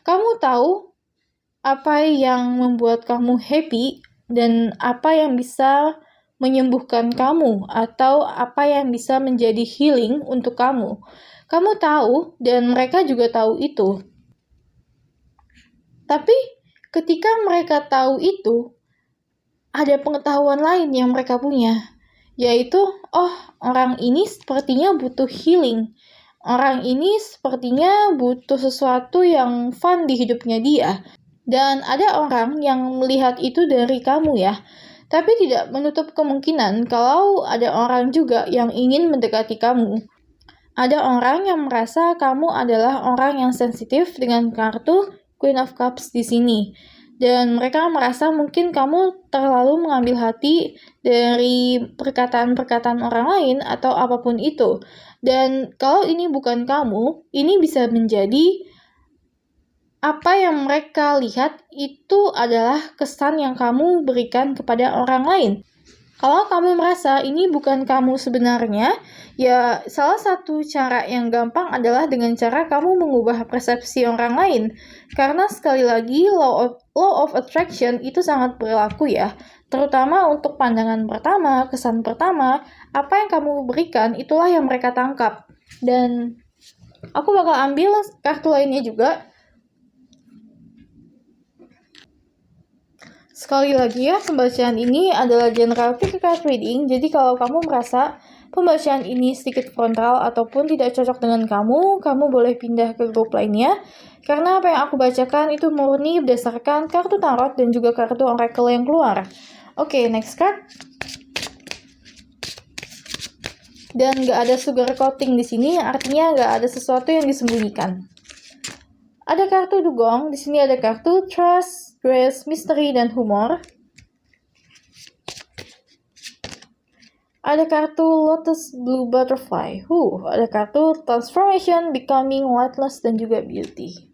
kamu tahu apa yang membuat kamu happy, dan apa yang bisa menyembuhkan kamu, atau apa yang bisa menjadi healing untuk kamu. Kamu tahu, dan mereka juga tahu itu. Tapi ketika mereka tahu itu, ada pengetahuan lain yang mereka punya, yaitu, orang ini sepertinya butuh healing. Orang ini sepertinya butuh sesuatu yang fun di hidupnya dia. Dan ada orang yang melihat itu dari kamu ya. Tapi tidak menutup kemungkinan kalau ada orang juga yang ingin mendekati kamu. Ada orang yang merasa kamu adalah orang yang sensitif dengan kartu Queen of Cups di sini. Dan mereka merasa mungkin kamu terlalu mengambil hati dari perkataan-perkataan orang lain atau apapun itu. Dan kalau ini bukan kamu, ini bisa menjadi apa yang mereka lihat itu adalah kesan yang kamu berikan kepada orang lain. Kalau kamu merasa ini bukan kamu sebenarnya, ya salah satu cara yang gampang adalah dengan cara kamu mengubah persepsi orang lain. Karena sekali lagi, law of attraction itu sangat berlaku ya. Terutama untuk pandangan pertama, kesan pertama, apa yang kamu berikan itulah yang mereka tangkap. Dan aku bakal ambil kartu lainnya juga. Sekali lagi ya, pembacaan ini adalah general pick card reading, jadi kalau kamu merasa pembacaan ini sedikit frontal ataupun tidak cocok dengan kamu boleh pindah ke grup lainnya, karena apa yang aku bacakan itu murni berdasarkan kartu tarot dan juga kartu oracle yang keluar. Oke, next card. Dan nggak ada sugar coating di sini, artinya nggak ada sesuatu yang disembunyikan. Ada kartu dugong, di sini ada kartu trust, grace, misteri, dan humor. Ada kartu lotus blue butterfly. Ada kartu transformation, becoming, lightless, dan juga beauty.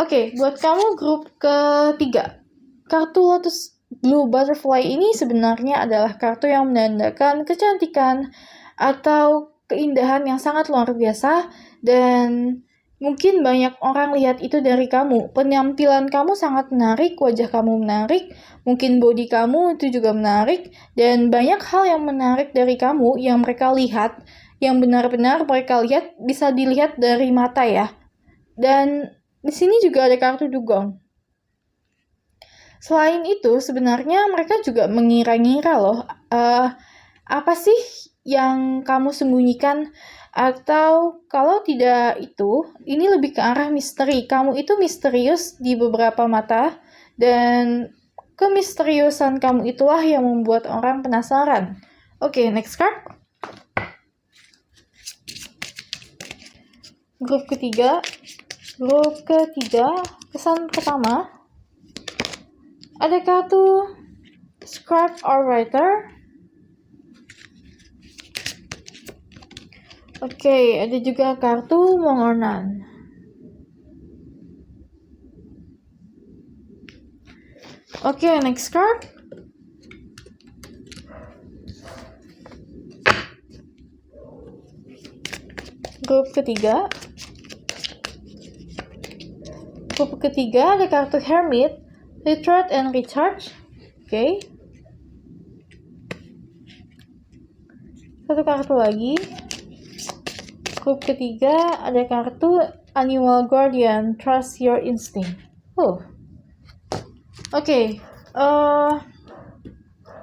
Oke, buat kamu grup ketiga. Kartu lotus blue butterfly ini sebenarnya adalah kartu yang menandakan kecantikan atau keindahan yang sangat luar biasa, dan mungkin banyak orang lihat itu dari kamu. Penampilan kamu sangat menarik, wajah kamu menarik, mungkin body kamu itu juga menarik, dan banyak hal yang menarik dari kamu yang mereka lihat, yang benar-benar mereka lihat bisa dilihat dari mata ya. Dan di sini juga ada kartu dugong. Selain itu, sebenarnya mereka juga mengira-ngira loh, apa sih yang kamu sembunyikan? Atau kalau tidak itu, ini lebih ke arah misteri. Kamu itu misterius di beberapa mata, dan kemisteriusan kamu itulah yang membuat orang penasaran. Oke, next card. Grup ketiga, kesan pertama. Ada kartu scribe or writer. Oke, ada juga kartu mengornan. Oke, next card. Grup ketiga ada kartu hermit, retreat and recharge. Oke. Satu kartu lagi. Grup ketiga ada kartu Animal Guardian, Trust Your Instinct. Oke.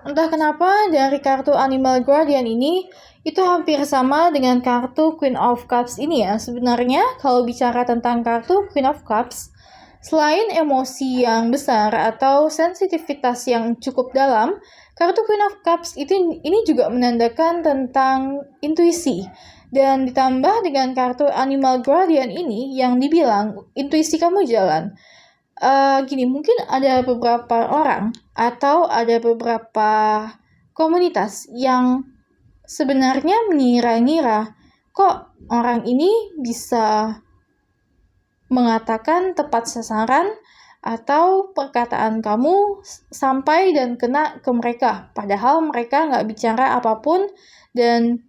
Entah kenapa dari kartu Animal Guardian ini itu hampir sama dengan kartu Queen of Cups ini ya. Sebenarnya kalau bicara tentang kartu Queen of Cups, selain emosi yang besar atau sensitivitas yang cukup dalam, kartu Queen of Cups ini juga menandakan tentang intuisi. Dan ditambah dengan kartu Animal Guardian ini yang dibilang intuisi kamu jalan. Mungkin ada beberapa orang atau ada beberapa komunitas yang sebenarnya mengira-ngira kok orang ini bisa mengatakan tepat sasaran atau perkataan kamu sampai dan kena ke mereka, padahal mereka nggak bicara apapun dan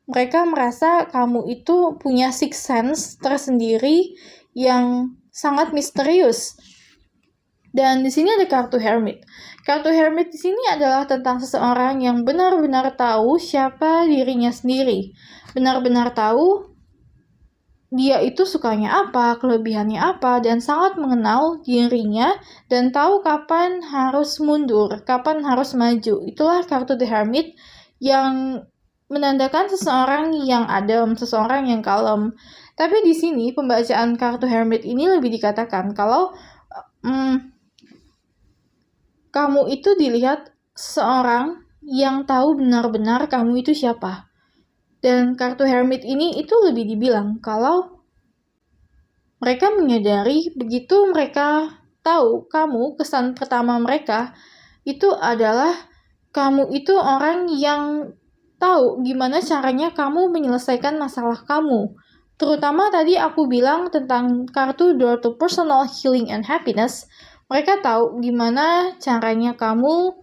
mereka merasa kamu itu punya sixth sense tersendiri yang sangat misterius. Dan di sini ada kartu hermit. Kartu hermit di sini adalah tentang seseorang yang benar-benar tahu siapa dirinya sendiri, benar-benar tahu dia itu sukanya apa, kelebihannya apa, dan sangat mengenal dirinya dan tahu kapan harus mundur, kapan harus maju. Itulah kartu The Hermit yang menandakan seseorang yang adem, seseorang yang kalem. Tapi di sini pembacaan kartu Hermit ini lebih dikatakan kalau kamu itu dilihat seorang yang tahu benar-benar kamu itu siapa. Dan kartu Hermit ini itu lebih dibilang kalau mereka menyadari begitu mereka tahu kamu, kesan pertama mereka itu adalah kamu itu orang yang tahu gimana caranya kamu menyelesaikan masalah kamu. Terutama tadi aku bilang tentang kartu Door to Personal Healing and Happiness. Mereka tahu gimana caranya kamu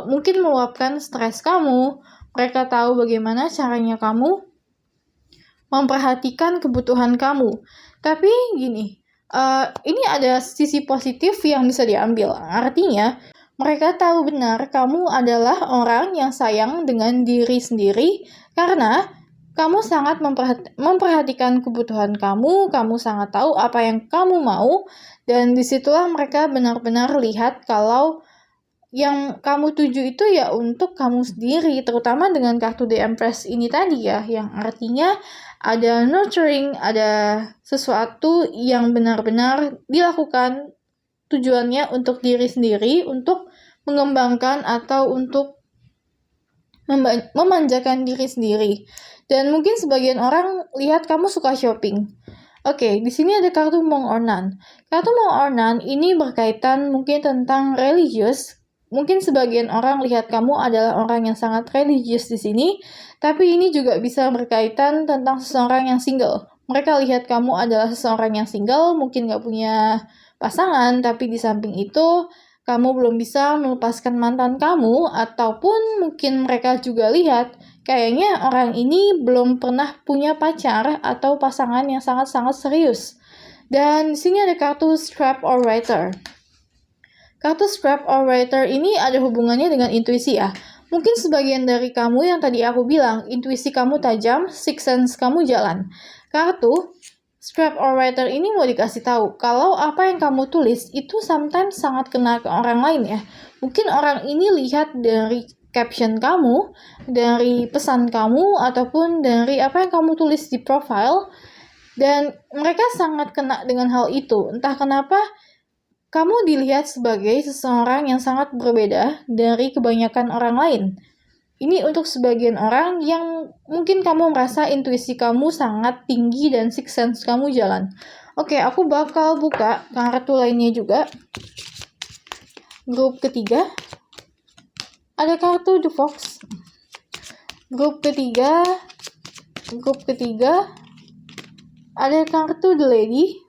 mungkin meluapkan stres kamu. Mereka tahu bagaimana caranya kamu memperhatikan kebutuhan kamu. Tapi gini, ini ada sisi positif yang bisa diambil. Artinya, mereka tahu benar kamu adalah orang yang sayang dengan diri sendiri karena kamu sangat memperhatikan kebutuhan kamu sangat tahu apa yang kamu mau, dan disitulah mereka benar-benar lihat kalau yang kamu tuju itu ya untuk kamu sendiri, terutama dengan kartu The Empress ini tadi ya, yang artinya ada nurturing, ada sesuatu yang benar-benar dilakukan tujuannya untuk diri sendiri, untuk mengembangkan atau untuk memanjakan diri sendiri. Dan mungkin sebagian orang lihat kamu suka shopping. Oke, di sini ada kartu Monk or Nun. Kartu Monk or Nun ini berkaitan mungkin tentang religius. Mungkin sebagian orang lihat kamu adalah orang yang sangat religius di sini, tapi ini juga bisa berkaitan tentang seseorang yang single. Mereka lihat kamu adalah seseorang yang single, mungkin gak punya pasangan, tapi di samping itu kamu belum bisa melepaskan mantan kamu, ataupun mungkin mereka juga lihat kayaknya orang ini belum pernah punya pacar atau pasangan yang sangat-sangat serius. Dan di sini ada kartu Strap or Writer. Kartu Strap or Writer ini ada hubungannya dengan intuisi ya. Mungkin sebagian dari kamu yang tadi aku bilang, intuisi kamu tajam, sixth sense kamu jalan. Kartu Strap or Writer ini mau dikasih tahu kalau apa yang kamu tulis itu sometimes sangat kena ke orang lain ya. Mungkin orang ini lihat dari caption kamu, dari pesan kamu, ataupun dari apa yang kamu tulis di profile, dan mereka sangat kena dengan hal itu. Entah kenapa kamu dilihat sebagai seseorang yang sangat berbeda dari kebanyakan orang lain. Ini untuk sebagian orang yang mungkin kamu merasa intuisi kamu sangat tinggi dan sixth sense kamu jalan. Oke, aku bakal buka kartu lainnya juga. Grup ketiga. Ada kartu The Fox. Grup ketiga. Ada kartu The Lady.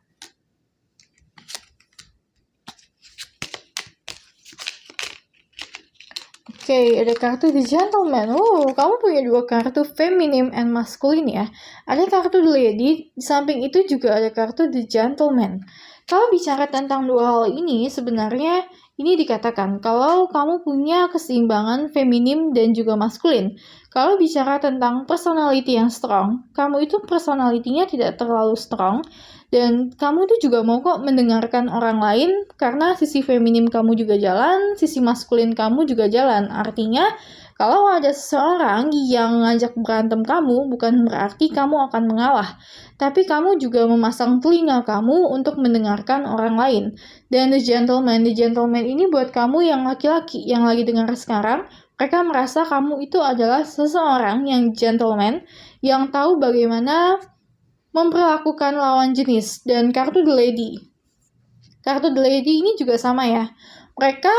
Oke, ada kartu The Gentleman. Kamu punya dua kartu feminim and masculine ya. Ada kartu The Lady, di samping itu juga ada kartu The Gentleman. Kalau bicara tentang dua hal ini, sebenarnya ini dikatakan kalau kamu punya keseimbangan feminim dan juga maskulin. Kalau bicara tentang personality yang strong, kamu itu personalitinya tidak terlalu strong, dan kamu itu juga mau kok mendengarkan orang lain karena sisi feminim kamu juga jalan, sisi maskulin kamu juga jalan. Artinya, kalau ada seseorang yang ngajak berantem kamu, bukan berarti kamu akan mengalah. Tapi kamu juga memasang telinga kamu untuk mendengarkan orang lain. Dan The Gentleman ini buat kamu yang laki-laki yang lagi dengar sekarang, mereka merasa kamu itu adalah seseorang yang gentleman, yang tahu bagaimana memperlakukan lawan jenis. Dan kartu The Lady. Kartu The Lady ini juga sama ya. Mereka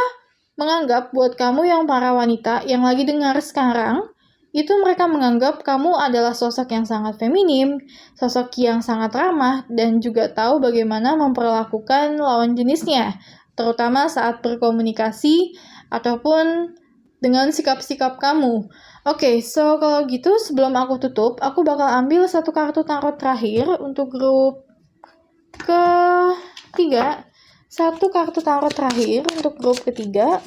menganggap buat kamu yang para wanita yang lagi dengar sekarang, itu mereka menganggap kamu adalah sosok yang sangat feminim, sosok yang sangat ramah, dan juga tahu bagaimana memperlakukan lawan jenisnya, terutama saat berkomunikasi ataupun dengan sikap-sikap kamu. Oke, so kalau gitu sebelum aku tutup, aku bakal ambil satu kartu tarot terakhir untuk grup ketiga. Satu kartu tarot terakhir untuk grup ketiga.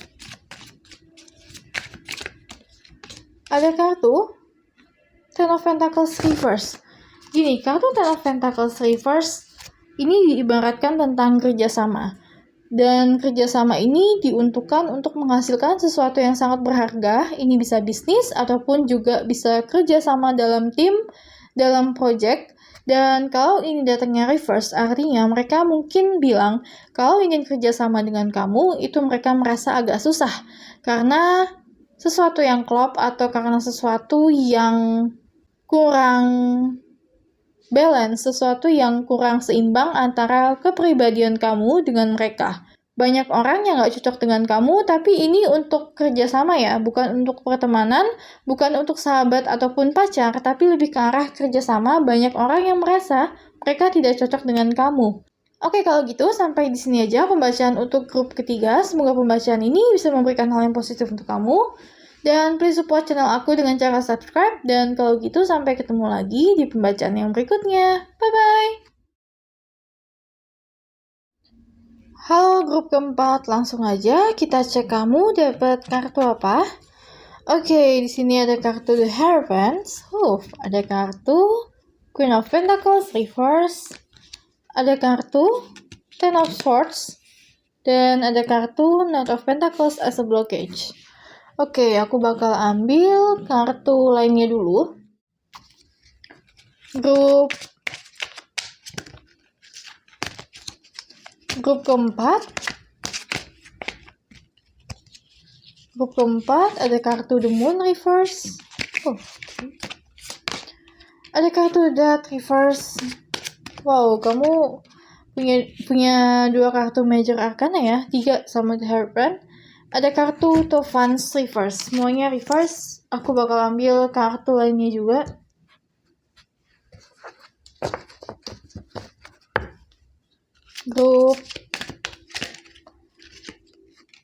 Ada kartu Ten of Pentacles Reverse. Gini, kartu Ten of Pentacles Reverse ini diibaratkan tentang kerjasama. Dan kerjasama ini diuntukkan untuk menghasilkan sesuatu yang sangat berharga. Ini bisa bisnis ataupun juga bisa kerjasama dalam tim, dalam project. Dan kalau ini datangnya reverse, artinya mereka mungkin bilang kalau ingin kerjasama dengan kamu, itu mereka merasa agak susah. Karena sesuatu yang klop atau karena sesuatu yang kurang balance, sesuatu yang kurang seimbang antara kepribadian kamu dengan mereka. Banyak orang yang gak cocok dengan kamu, tapi ini untuk kerjasama ya, bukan untuk pertemanan, bukan untuk sahabat ataupun pacar, tapi lebih ke arah kerjasama. Banyak orang yang merasa mereka tidak cocok dengan kamu. Oke, kalau gitu sampai di sini aja pembacaan untuk grup ketiga. Semoga pembacaan ini bisa memberikan hal yang positif untuk kamu. Dan please support channel aku dengan cara subscribe. Dan kalau gitu sampai ketemu lagi di pembacaan yang berikutnya. Bye-bye! Halo grup keempat, langsung aja kita cek kamu dapat kartu apa. Oke, di sini ada kartu The Hierophant, ada kartu Queen of Pentacles Reverse, ada kartu Ten of Swords, dan ada kartu Knight of Pentacles as a blockage. Oke, aku bakal ambil kartu lainnya dulu. Grup keempat. Grup keempat ada kartu The Moon Reverse. Ada kartu Death Reverse. Wow, kamu punya 2 kartu Major Arcana ya, 3 sama The Hierophant. Ada kartu Tophan's Reverse, semuanya reverse. Aku bakal ambil kartu lainnya juga. Grup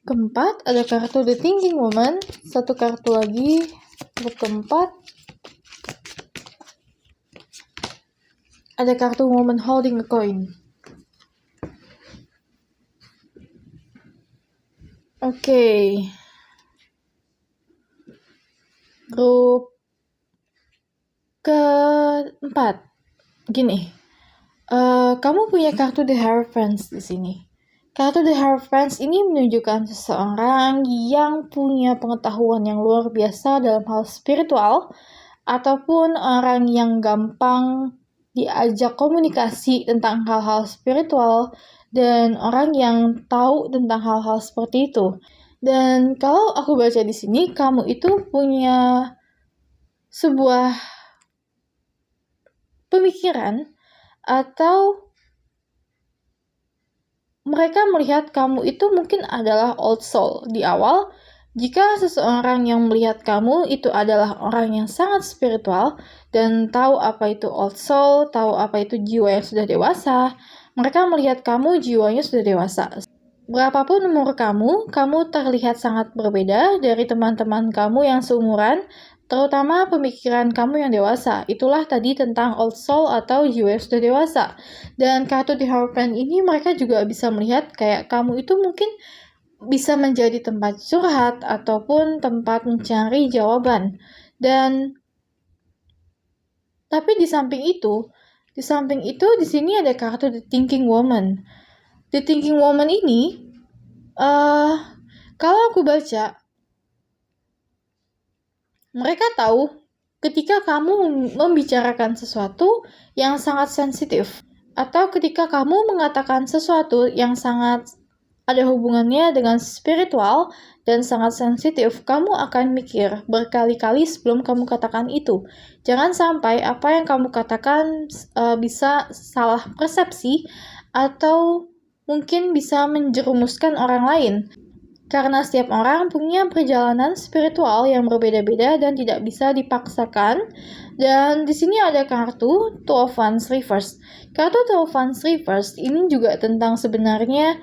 keempat ada kartu The Thinking Woman, 1 kartu lagi. Grup keempat ada kartu Woman Holding a Coin. Oke. Grup keempat. Gini. Kamu punya kartu The Hierophant di sini. Kartu The Hierophant ini menunjukkan seseorang yang punya pengetahuan yang luar biasa dalam hal spiritual, ataupun orang yang gampang diajak komunikasi tentang hal-hal spiritual, dan orang yang tahu tentang hal-hal seperti itu. Dan kalau aku baca di sini, kamu itu punya sebuah pemikiran atau mereka melihat kamu itu mungkin adalah old soul di awal. Jika seseorang yang melihat kamu itu adalah orang yang sangat spiritual dan tahu apa itu old soul, tahu apa itu jiwa yang sudah dewasa, mereka melihat kamu jiwanya sudah dewasa. Berapapun umur kamu terlihat sangat berbeda dari teman-teman kamu yang seumuran, terutama pemikiran kamu yang dewasa. Itulah tadi tentang old soul atau jiwa yang sudah dewasa. Dan kartu The Hierophant ini mereka juga bisa melihat kayak kamu itu mungkin bisa menjadi tempat curhat ataupun tempat mencari jawaban. Tapi di samping itu di sini ada kartu The Thinking Woman. The Thinking Woman ini, kalau aku baca, mereka tahu ketika kamu membicarakan sesuatu yang sangat sensitif, atau ketika kamu mengatakan sesuatu yang sangat ada hubungannya dengan spiritual dan sangat sensitif, kamu akan mikir berkali-kali sebelum kamu katakan itu. Jangan sampai apa yang kamu katakan bisa salah persepsi atau mungkin bisa menjerumuskan orang lain. Karena setiap orang punya perjalanan spiritual yang berbeda-beda dan tidak bisa dipaksakan. Dan di sini ada kartu Two of Wands Reverse. Kartu Two of Wands Reverse ini juga tentang sebenarnya,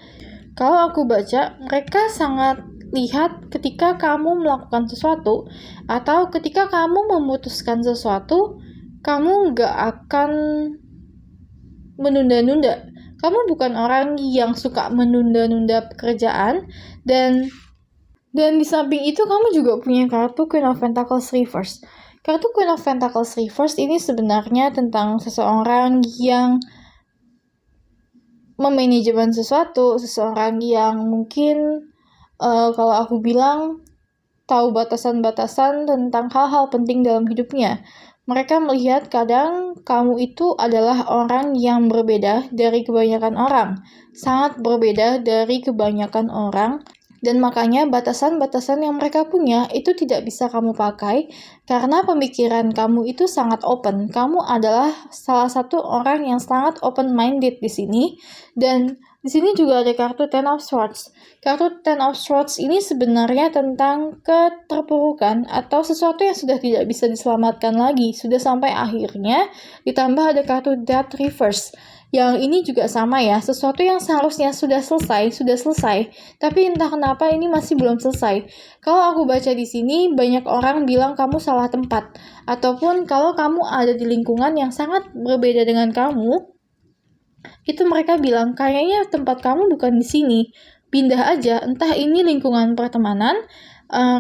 kalau aku baca, mereka sangat lihat ketika kamu melakukan sesuatu atau ketika kamu memutuskan sesuatu, kamu gak akan menunda-nunda. Kamu bukan orang yang suka menunda-nunda pekerjaan, dan di samping itu kamu juga punya kartu Queen of Pentacles Reverse. Kartu Queen of Pentacles Reverse ini sebenarnya tentang seseorang yang memanajemen sesuatu, seseorang yang mungkin kalau aku bilang tahu batasan-batasan tentang hal-hal penting dalam hidupnya. Mereka melihat kadang kamu itu adalah orang yang berbeda dari kebanyakan orang, sangat berbeda dari kebanyakan orang, dan makanya batasan-batasan yang mereka punya itu tidak bisa kamu pakai karena pemikiran kamu itu sangat open. Kamu adalah salah satu orang yang sangat open-minded di sini, dan di sini juga ada kartu Ten of Swords. Kartu Ten of Swords ini sebenarnya tentang keterpurukan atau sesuatu yang sudah tidak bisa diselamatkan lagi, sudah sampai akhirnya. Ditambah ada kartu Death Reverse. Yang ini juga sama ya, sesuatu yang seharusnya sudah selesai, tapi entah kenapa ini masih belum selesai. Kalau aku baca di sini, banyak orang bilang kamu salah tempat, ataupun kalau kamu ada di lingkungan yang sangat berbeda dengan kamu, itu mereka bilang kayaknya tempat kamu bukan di sini, pindah aja, entah ini lingkungan pertemanan,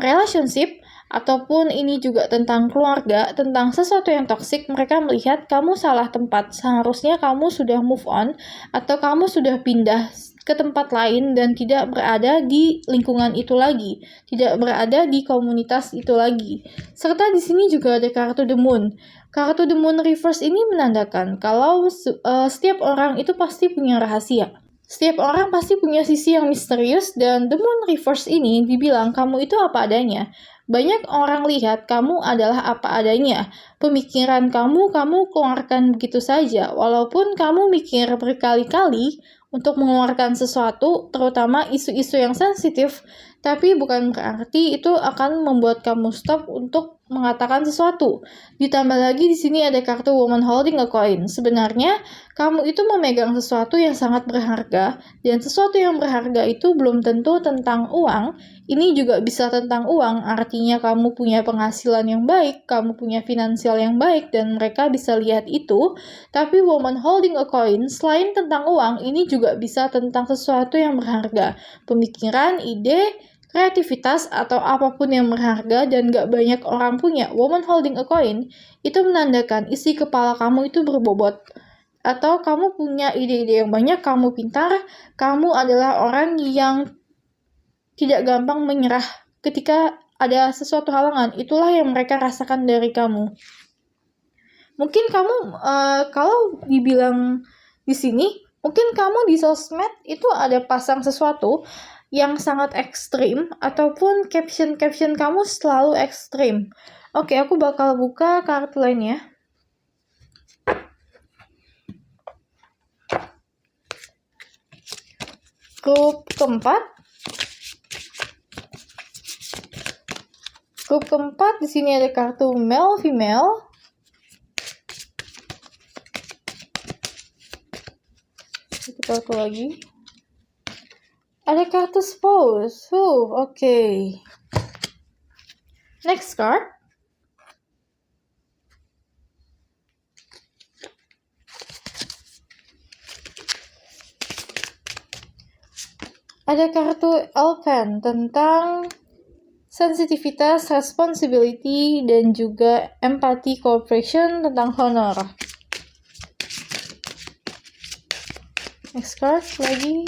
relationship, ataupun ini juga tentang keluarga, tentang sesuatu yang toksik. Mereka melihat kamu salah tempat, seharusnya kamu sudah move on, atau kamu sudah pindah ke tempat lain dan tidak berada di lingkungan itu lagi, tidak berada di komunitas itu lagi. Serta di sini juga ada kartu The Moon. Kartu The Moon Reverse ini menandakan kalau setiap orang itu pasti punya rahasia. Setiap orang pasti punya sisi yang misterius, dan The Moon Reverse ini dibilang kamu itu apa adanya. Banyak orang lihat kamu adalah apa adanya. Pemikiran kamu keluarkan begitu saja, walaupun kamu mikir berkali-kali untuk mengeluarkan sesuatu, terutama isu-isu yang sensitif, tapi bukan berarti itu akan membuat kamu stop untuk mengatakan sesuatu. Ditambah lagi di sini ada kartu Woman Holding a Coin. Sebenarnya kamu itu memegang sesuatu yang sangat berharga, dan sesuatu yang berharga itu belum tentu tentang uang. Ini juga bisa tentang uang, artinya kamu punya penghasilan yang baik, kamu punya finansial yang baik, dan mereka bisa lihat itu. Tapi Woman Holding a Coin, selain tentang uang, ini juga bisa tentang sesuatu yang berharga. Pemikiran, ide, kreativitas, atau apapun yang berharga dan gak banyak orang punya. Woman Holding a Coin, itu menandakan isi kepala kamu itu berbobot. Atau kamu punya ide-ide yang banyak, kamu pintar, kamu adalah orang yang tidak gampang menyerah ketika ada sesuatu halangan. Itulah yang mereka rasakan dari kamu. Mungkin kamu, kalau dibilang di sini, mungkin kamu di sosmed itu ada pasang sesuatu yang sangat ekstrim, ataupun caption kamu selalu ekstrim. Oke, aku bakal buka kartu lainnya. Grup keempat di sini ada kartu male female. Kita kartu lagi. Ada kartu spouse. Oke. Next card. Ada kartu Elfen tentang sensitivitas, responsibility, dan juga empathy, cooperation, tentang honor. Next card lagi.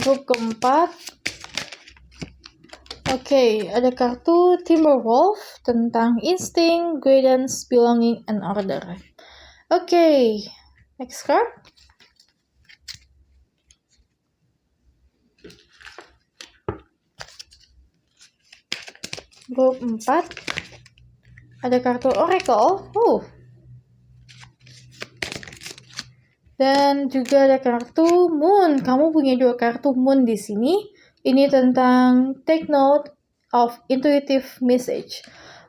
Grup keempat. Oke, ada kartu Timberwolf tentang instinct, guidance, belonging, and order. Oke, next card. Grup 4. Ada kartu Oracle. Dan juga ada kartu Moon. Kamu punya 2 kartu Moon di sini. Ini tentang take note of intuitive message.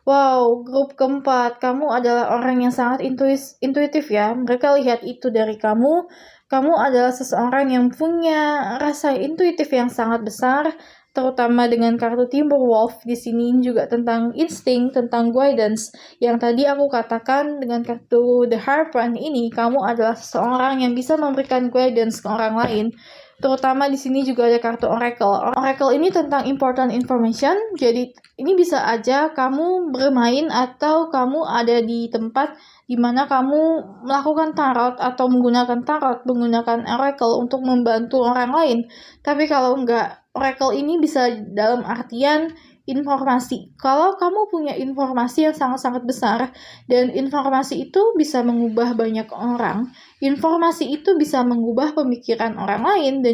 Wow, grup keempat. Kamu adalah orang yang sangat intuitif ya. Mereka lihat itu dari kamu. Kamu adalah seseorang yang punya rasa intuitif yang sangat besar. terutama dengan kartu Timberwolf. Di sini juga tentang insting, tentang guidance. Yang tadi aku katakan dengan kartu The Hierophant ini, kamu adalah seseorang yang bisa memberikan guidance ke orang lain. Terutama di sini juga ada kartu Oracle. Oracle ini tentang important information, jadi ini bisa aja kamu bermain atau kamu ada di tempat di mana kamu melakukan tarot atau menggunakan Oracle untuk membantu orang lain. Tapi kalau enggak, Oracle ini bisa dalam artian informasi. Kalau kamu punya informasi yang sangat-sangat besar dan informasi itu bisa mengubah banyak orang, informasi itu bisa mengubah pemikiran orang lain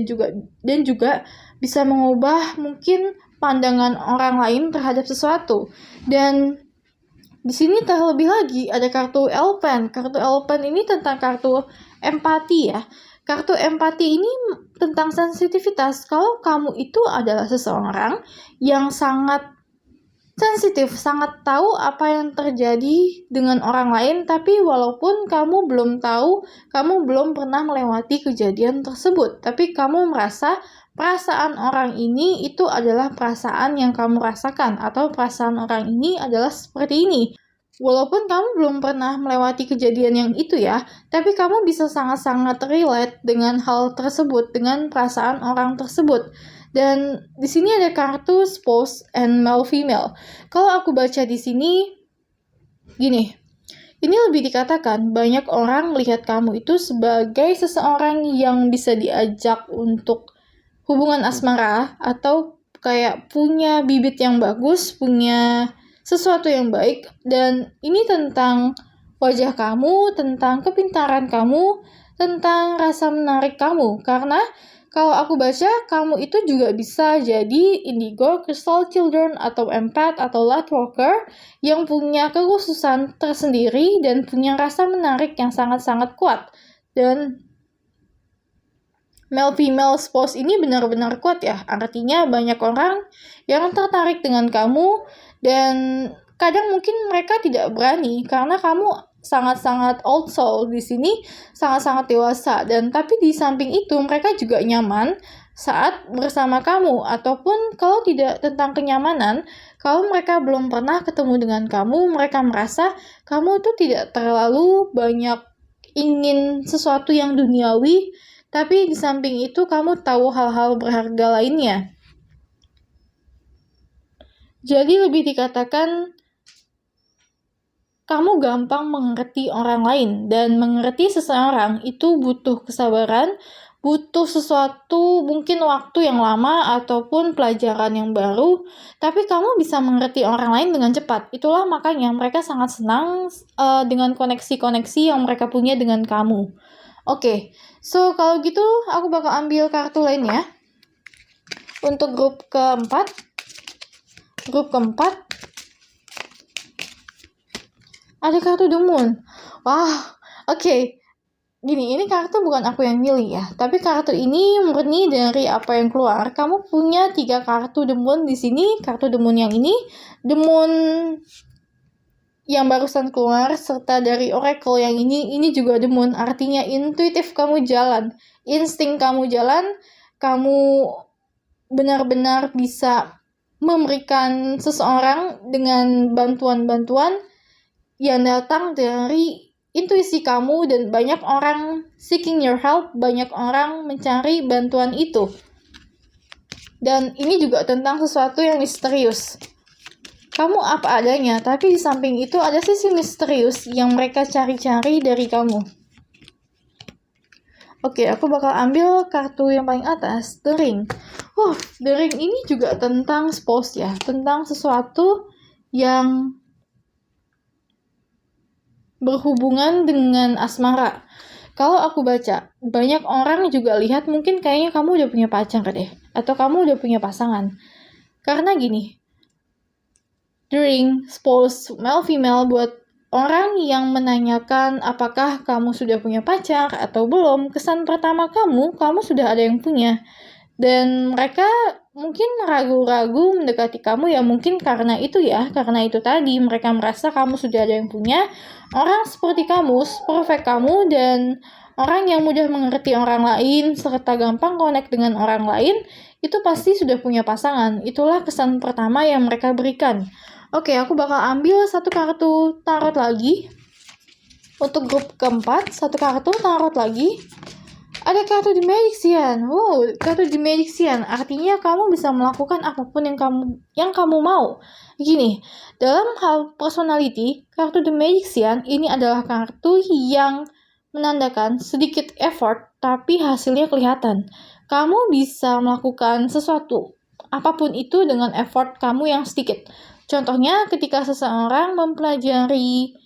dan juga bisa mengubah mungkin pandangan orang lain terhadap sesuatu. Dan di sini terlebih lagi ada kartu Elephant. Kartu Elephant ini tentang kartu empati ya. Kartu empati ini tentang sensitivitas. Kalau kamu itu adalah seseorang yang sangat sensitif, sangat tahu apa yang terjadi dengan orang lain, tapi walaupun kamu belum tahu, kamu belum pernah melewati kejadian tersebut, tapi kamu merasa perasaan orang ini itu adalah perasaan yang kamu rasakan, atau perasaan orang ini adalah seperti ini. Walaupun kamu belum pernah melewati kejadian yang itu ya, tapi kamu bisa sangat-sangat relate dengan hal tersebut, dengan perasaan orang tersebut. Dan di sini ada kartu spouse and male female. Kalau aku baca di sini, gini, ini lebih dikatakan banyak orang melihat kamu itu sebagai seseorang yang bisa diajak untuk hubungan asmara, atau kayak punya bibit yang bagus, punya sesuatu yang baik. Dan ini tentang wajah kamu, tentang kepintaran kamu, tentang rasa menarik kamu. Karena kalau aku baca, kamu itu juga bisa jadi indigo, crystal children, atau empath, atau lightworker yang punya kekhususan tersendiri dan punya rasa menarik yang sangat-sangat kuat. Dan male-female spouse ini benar-benar kuat ya. Artinya banyak orang yang tertarik dengan kamu dan kadang mungkin mereka tidak berani karena kamu sangat-sangat old soul di sini, sangat-sangat dewasa. Dan tapi di samping itu mereka juga nyaman saat bersama kamu. Ataupun kalau tidak tentang kenyamanan, kalau mereka belum pernah ketemu dengan kamu, mereka merasa kamu itu tidak terlalu banyak ingin sesuatu yang duniawi, tapi di samping itu kamu tahu hal-hal berharga lainnya. Jadi lebih dikatakan kamu gampang mengerti orang lain, dan mengerti seseorang itu butuh kesabaran, butuh sesuatu mungkin waktu yang lama ataupun pelajaran yang baru, tapi kamu bisa mengerti orang lain dengan cepat. Itulah makanya mereka sangat senang dengan koneksi-koneksi yang mereka punya dengan kamu. Oke, so kalau gitu aku bakal ambil kartu lain ya. Untuk grup keempat, ada kartu The Moon. Wah, oke. Gini, ini kartu bukan aku yang milih ya, tapi kartu ini murni dari apa yang keluar. Kamu punya 3 kartu The Moon di sini. Kartu The Moon yang ini, The Moon yang barusan keluar, serta dari Oracle yang ini juga The Moon. Artinya intuitif kamu jalan, insting kamu jalan, kamu benar-benar bisa memberikan seseorang dengan bantuan-bantuan yang datang dari intuisi kamu, dan banyak orang seeking your help, banyak orang mencari bantuan itu. Dan ini juga tentang sesuatu yang misterius. Kamu apa adanya, tapi di samping itu ada sisi misterius yang mereka cari-cari dari kamu. Oke, aku bakal ambil kartu yang paling atas, The Ring. The Ring ini juga tentang spouse ya, tentang sesuatu yang berhubungan dengan asmara. Kalau aku baca, banyak orang juga lihat mungkin kayaknya kamu udah punya pacar deh, atau kamu udah punya pasangan. Karena gini, The Ring, spouse, male female, buat orang yang menanyakan apakah kamu sudah punya pacar atau belum, kesan pertama kamu sudah ada yang punya. Dan mereka mungkin ragu-ragu mendekati kamu ya, mungkin karena itu tadi mereka merasa kamu sudah ada yang punya orang seperti kamu, perfect kamu, dan Orang yang mudah mengerti orang lain serta gampang connect dengan orang lain itu pasti sudah punya pasangan. Itulah kesan pertama yang mereka berikan. Oke, aku bakal ambil satu kartu tarot lagi. Untuk grup keempat, satu kartu tarot lagi. Ada kartu The Magician. Wow, kartu The Magician artinya kamu bisa melakukan apapun yang kamu mau. Gini, dalam hal personality, kartu The Magician ini adalah kartu yang menandakan sedikit effort tapi hasilnya kelihatan. Kamu bisa melakukan sesuatu, apapun itu dengan effort kamu yang sedikit. Contohnya ketika seseorang mempelajari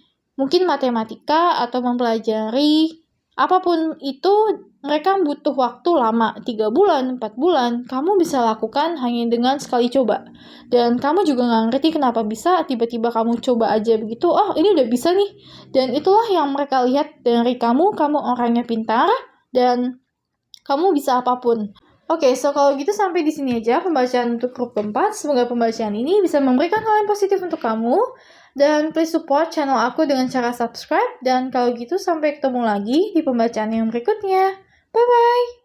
mungkin matematika atau mempelajari apapun itu, mereka butuh waktu lama, 3 bulan, 4 bulan. Kamu bisa lakukan hanya dengan sekali coba. Dan kamu juga nggak ngerti kenapa bisa, tiba-tiba kamu coba aja begitu, oh ini udah bisa nih. Dan itulah yang mereka lihat dari kamu orangnya pintar, dan kamu bisa apapun. Oke, so kalau gitu sampai di sini aja pembacaan untuk grup keempat. Semoga pembacaan ini bisa memberikan hal yang positif untuk kamu. Dan please support channel aku dengan cara subscribe. Dan kalau gitu sampai ketemu lagi di pembacaan yang berikutnya. Bye-bye!